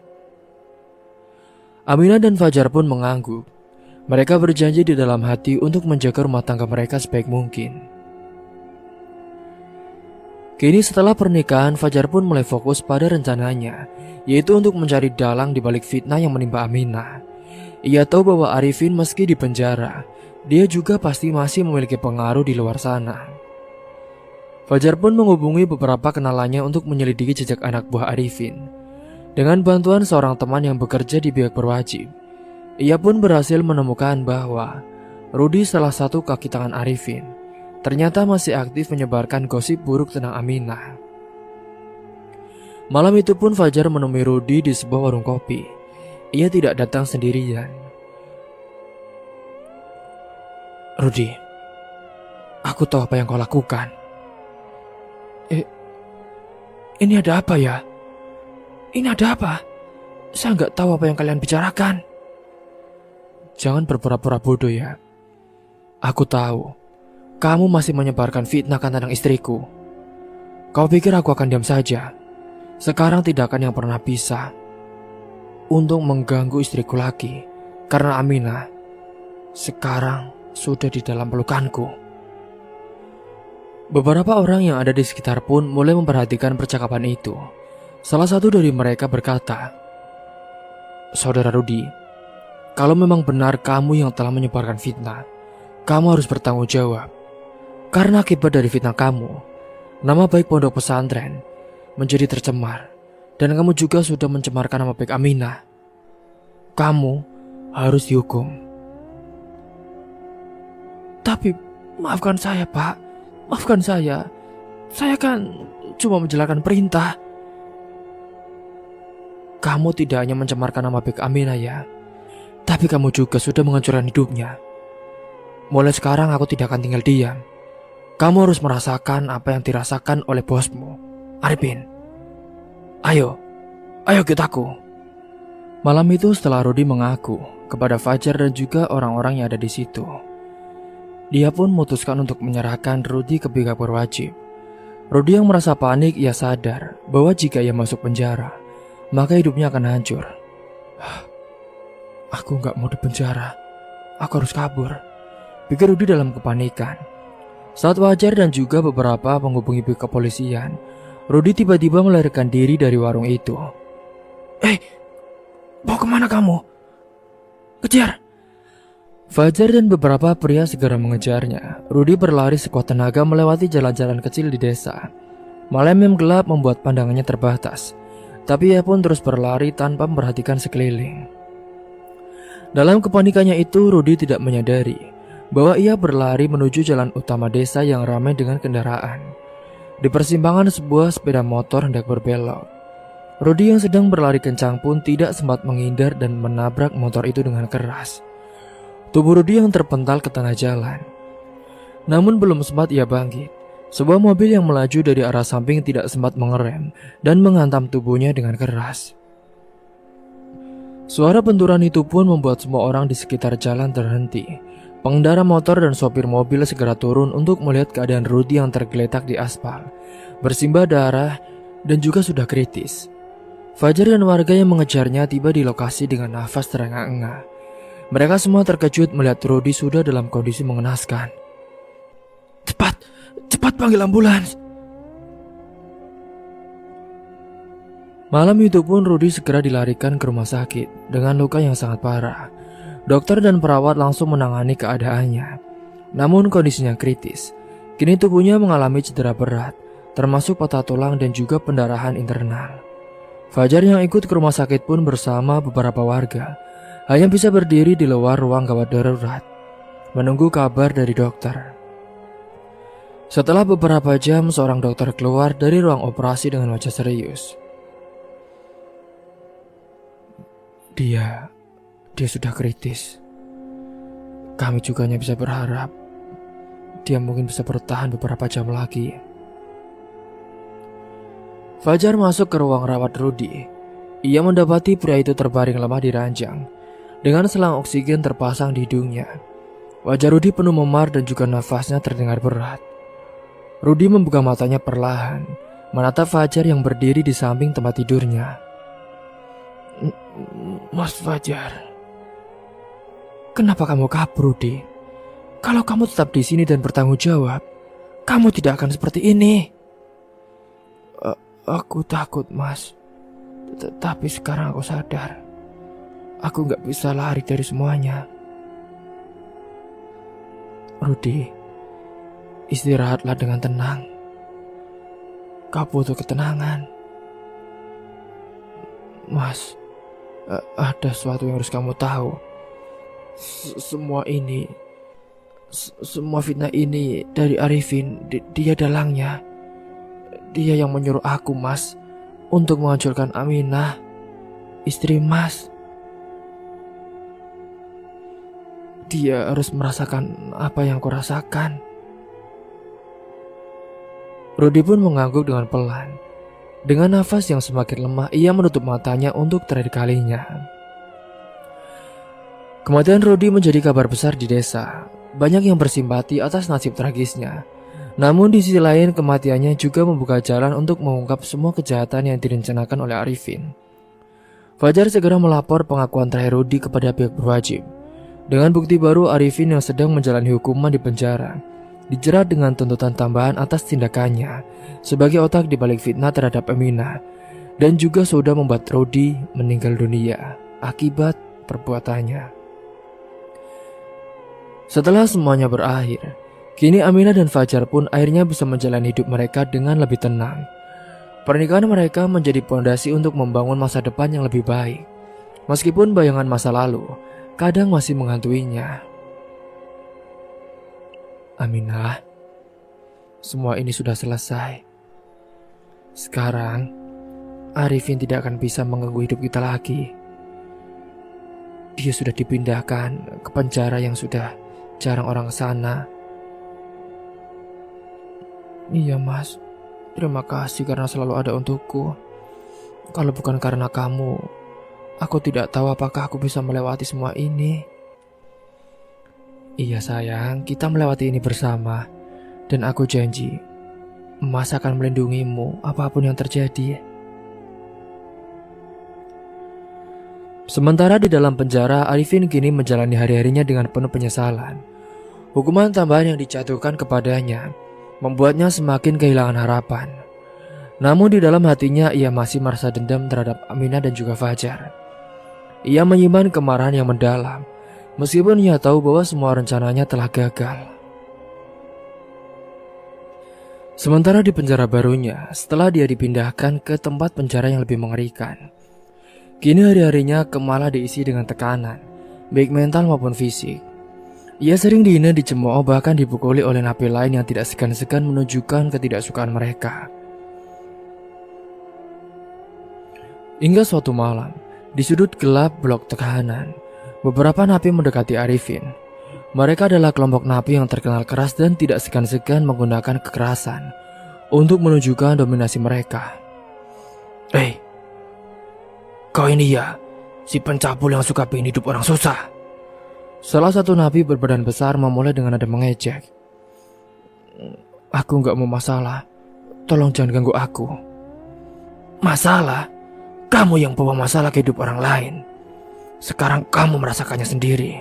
Aminah dan Fajar pun mengangguk. Mereka berjanji di dalam hati untuk menjaga rumah tangga mereka sebaik mungkin. Kini setelah pernikahan, Fajar pun mulai fokus pada rencananya, yaitu untuk mencari dalang di balik fitnah yang menimpa Aminah. Ia tahu bahwa Arifin meski di penjara, dia juga pasti masih memiliki pengaruh di luar sana. Fajar pun menghubungi beberapa kenalannya untuk menyelidiki jejak anak buah Arifin. Dengan bantuan seorang teman yang bekerja di pihak berwajib, ia pun berhasil menemukan bahwa Rudy, salah satu kaki tangan Arifin, ternyata masih aktif menyebarkan gosip buruk tentang Aminah. Malam itu pun Fajar menemui Rudy di sebuah warung kopi. Ia tidak datang sendirian. "Rudy, aku tahu apa yang kau lakukan." Ini ada apa ya? Ini ada apa? Saya nggak tahu apa yang kalian bicarakan." "Jangan berpura-pura bodoh ya. Aku tahu kamu masih menyebarkan fitnah tentang istriku. Kau pikir aku akan diam saja? Sekarang tidak akan yang pernah bisa untuk mengganggu istriku lagi, karena Aminah sekarang sudah di dalam pelukanku." Beberapa orang yang ada di sekitar pun mulai memperhatikan percakapan itu. Salah satu dari mereka berkata, "Saudara Rudy, kalau memang benar kamu yang telah menyebarkan fitnah, kamu harus bertanggung jawab. Karena akibat dari fitnah kamu, nama baik pondok pesantren menjadi tercemar, dan kamu juga sudah mencemarkan nama baik Aminah. Kamu harus dihukum." "Tapi maafkan saya, Pak. Maafkan saya. Saya kan cuma menjalankan perintah." "Kamu tidak hanya mencemarkan nama baik Aminah ya, tapi kamu juga sudah menghancurkan hidupnya. Mulai sekarang aku tidak akan tinggal diam. Kamu harus merasakan apa yang dirasakan oleh bosmu, Arifin. Ayo ikut aku." Malam itu setelah Rudy mengaku kepada Fajar dan juga orang-orang yang ada di situ, dia pun memutuskan untuk menyerahkan Rudy ke pihak berwajib. Rudy yang merasa panik, ia sadar bahwa jika ia masuk penjara, maka hidupnya akan hancur. "Aku gak mau di penjara. Aku harus kabur," pikir Rudy dalam kepanikan. Saat Fajar dan juga beberapa menghubungi pihak kepolisian, Rudy tiba-tiba melarikan diri dari warung itu. Mau kemana kamu? Kejar!" Fajar dan beberapa pria segera mengejarnya. Rudy berlari sekuat tenaga melewati jalan-jalan kecil di desa. Malam yang gelap membuat pandangannya terbatas, tapi ia pun terus berlari tanpa memperhatikan sekeliling. Dalam kepanikannya itu, Rudy tidak menyadari bahwa ia berlari menuju jalan utama desa yang ramai dengan kendaraan. Di persimpangan, sebuah sepeda motor hendak berbelok. Rudy yang sedang berlari kencang pun tidak sempat menghindar dan menabrak motor itu dengan keras. Tubuh Rudy yang terpental ke tengah jalan. Namun belum sempat ia bangkit, sebuah mobil yang melaju dari arah samping tidak sempat mengerem dan menghantam tubuhnya dengan keras. Suara benturan itu pun membuat semua orang di sekitar jalan terhenti. Pengendara motor dan sopir mobil segera turun untuk melihat keadaan Rudy yang tergeletak di aspal, bersimbah darah dan juga sudah kritis. Fajar dan warga yang mengejarnya tiba di lokasi dengan nafas terengah-engah. Mereka semua terkejut melihat Rudy sudah dalam kondisi mengenaskan. Cepat panggil ambulans!" Malam itu pun Rudy segera dilarikan ke rumah sakit dengan luka yang sangat parah. Dokter dan perawat langsung menangani keadaannya. Namun kondisinya kritis. Kini tubuhnya mengalami cedera berat, termasuk patah tulang dan juga pendarahan internal. Fajar yang ikut ke rumah sakit pun bersama beberapa warga hanya bisa berdiri di luar ruang gawat darurat, menunggu kabar dari dokter. Setelah beberapa jam, seorang dokter keluar dari ruang operasi dengan wajah serius. Dia sudah kritis. Kami juga hanya bisa berharap dia mungkin bisa bertahan beberapa jam lagi. Fajar masuk ke ruang rawat Rudy. Ia mendapati pria itu terbaring lemah di ranjang, dengan selang oksigen terpasang di hidungnya. Wajah Rudy penuh memar dan juga nafasnya terdengar berat. Rudy membuka matanya perlahan, menatap Fajar yang berdiri di samping tempat tidurnya. "Mas Fajar, kenapa kamu kabur, Rudy? Kalau kamu tetap di sini dan bertanggung jawab, kamu tidak akan seperti ini." Aku takut, Mas. Tapi sekarang aku sadar, aku gak bisa lari dari semuanya. Rudy, istirahatlah dengan tenang. Kau butuh ketenangan. Mas, ada sesuatu yang harus kamu tahu. Semua fitnah ini dari Arifin. Dia dalangnya. Dia yang menyuruh aku, Mas, untuk menghancurkan Aminah, istri Mas. Dia harus merasakan apa yang kurasakan. Rudy pun mengangguk dengan pelan. Dengan nafas yang semakin lemah, ia menutup matanya untuk terakhir kalinya. Kematian Rudy menjadi kabar besar di desa. Banyak yang bersimpati atas nasib tragisnya. Namun di sisi lain, kematiannya juga membuka jalan untuk mengungkap semua kejahatan yang direncanakan oleh Arifin. Fajar segera melapor pengakuan terakhir Rudy kepada pihak berwajib. Dengan bukti baru, Arifin yang sedang menjalani hukuman di penjara dijerat dengan tuntutan tambahan atas tindakannya sebagai otak di balik fitnah terhadap Aminah, dan juga sudah membuat Rudy meninggal dunia akibat perbuatannya. Setelah semuanya berakhir, kini Aminah dan Fajar pun akhirnya bisa menjalani hidup mereka dengan lebih tenang. Pernikahan mereka menjadi pondasi untuk membangun masa depan yang lebih baik. Meskipun bayangan masa lalu kadang masih menghantuinya. Aminah, semua ini sudah selesai. Sekarang, Arifin tidak akan bisa mengganggu hidup kita lagi. Dia sudah dipindahkan ke penjara yang sudah jarang orang ke sana. Iya, Mas, terima kasih karena selalu ada untukku. Kalau bukan karena kamu, aku tidak tahu apakah aku bisa melewati semua ini. Iya sayang, kita melewati ini bersama. Dan aku janji, Mas akan melindungimu apapun yang terjadi. Sementara di dalam penjara, Arifin kini menjalani hari-harinya dengan penuh penyesalan. Hukuman tambahan yang dijatuhkan kepadanya membuatnya semakin kehilangan harapan. Namun di dalam hatinya ia masih merasa dendam terhadap Aminah dan juga Fajar. Ia menyimpan kemarahan yang mendalam, meskipun ia tahu bahwa semua rencananya telah gagal. Sementara di penjara barunya, setelah dia dipindahkan ke tempat penjara yang lebih mengerikan, kini hari-harinya malah diisi dengan tekanan, baik mental maupun fisik. Ia sering dihina, dicemooh, bahkan dipukuli oleh napi lain yang tidak segan-segan menunjukkan ketidaksukaan mereka. Hingga suatu malam, di sudut gelap blok tahanan, beberapa napi mendekati Arifin. Mereka adalah kelompok napi yang terkenal keras dan tidak segan-segan menggunakan kekerasan untuk menunjukkan dominasi mereka. "Hei, kau ini ya, si pencabul yang suka bikin hidup orang susah." Salah satu napi berbadan besar memulai dengan nada mengejek. "Aku gak mau masalah, tolong jangan ganggu aku." "Masalah? Kamu yang bawa masalah ke hidup orang lain. Sekarang kamu merasakannya sendiri."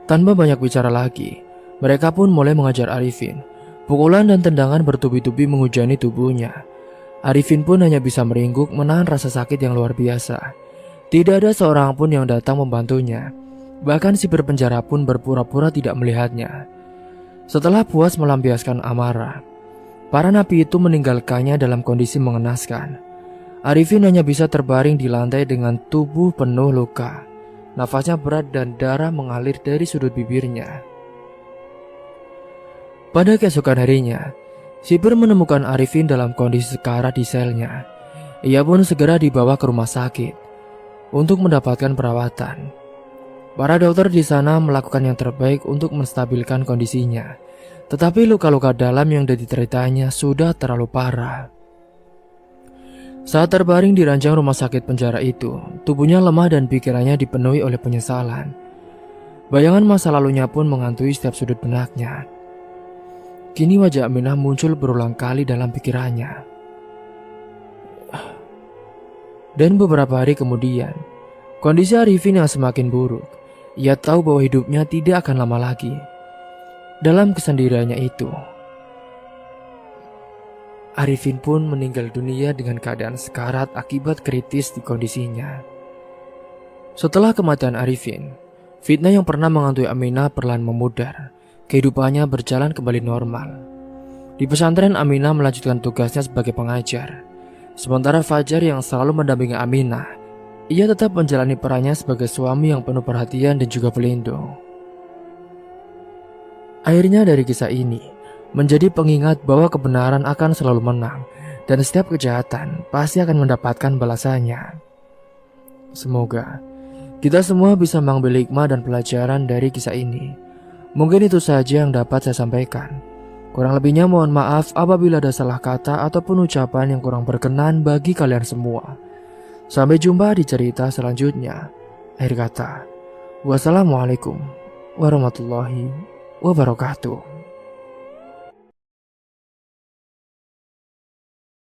Tanpa banyak bicara lagi, mereka pun mulai mengajar Arifin. Pukulan dan tendangan bertubi-tubi menghujani tubuhnya. Arifin pun hanya bisa meringkuk menahan rasa sakit yang luar biasa. Tidak ada seorang pun yang datang membantunya. Bahkan sipir penjara pun berpura-pura tidak melihatnya. Setelah puas melampiaskan amarah, para napi itu meninggalkannya dalam kondisi mengenaskan. Arifin hanya bisa terbaring di lantai dengan tubuh penuh luka. Nafasnya berat dan darah mengalir dari sudut bibirnya. Pada keesokan harinya, sipir menemukan Arifin dalam kondisi sekarat di selnya. Ia pun segera dibawa ke rumah sakit untuk mendapatkan perawatan. Para dokter di sana melakukan yang terbaik untuk menstabilkan kondisinya. Tetapi luka-luka dalam yang diteritanya sudah terlalu parah. Saat terbaring di ranjang rumah sakit penjara itu, tubuhnya lemah dan pikirannya dipenuhi oleh penyesalan. Bayangan masa lalunya pun menghantui setiap sudut benaknya. Kini wajah Aminah muncul berulang kali dalam pikirannya. Dan beberapa hari kemudian, kondisi Arifin yang semakin buruk. Ia tahu bahwa hidupnya tidak akan lama lagi. Dalam kesendiriannya itu, Arifin pun meninggal dunia dengan keadaan sekarat akibat kritis di kondisinya. Setelah kematian Arifin, fitnah yang pernah menghantui Aminah perlahan memudar. Kehidupannya berjalan kembali normal. Di pesantren, Aminah melanjutkan tugasnya sebagai pengajar. Sementara Fajar yang selalu mendampingi Aminah, ia tetap menjalani perannya sebagai suami yang penuh perhatian dan juga pelindung. Akhirnya dari kisah ini menjadi pengingat bahwa kebenaran akan selalu menang dan setiap kejahatan pasti akan mendapatkan balasannya. Semoga kita semua bisa mengambil hikmah dan pelajaran dari kisah ini. Mungkin itu saja yang dapat saya sampaikan. Kurang lebihnya mohon maaf apabila ada salah kata ataupun ucapan yang kurang berkenan bagi kalian semua. Sampai jumpa di cerita selanjutnya. Akhir kata, wassalamualaikum warahmatullahi wabarakatuh.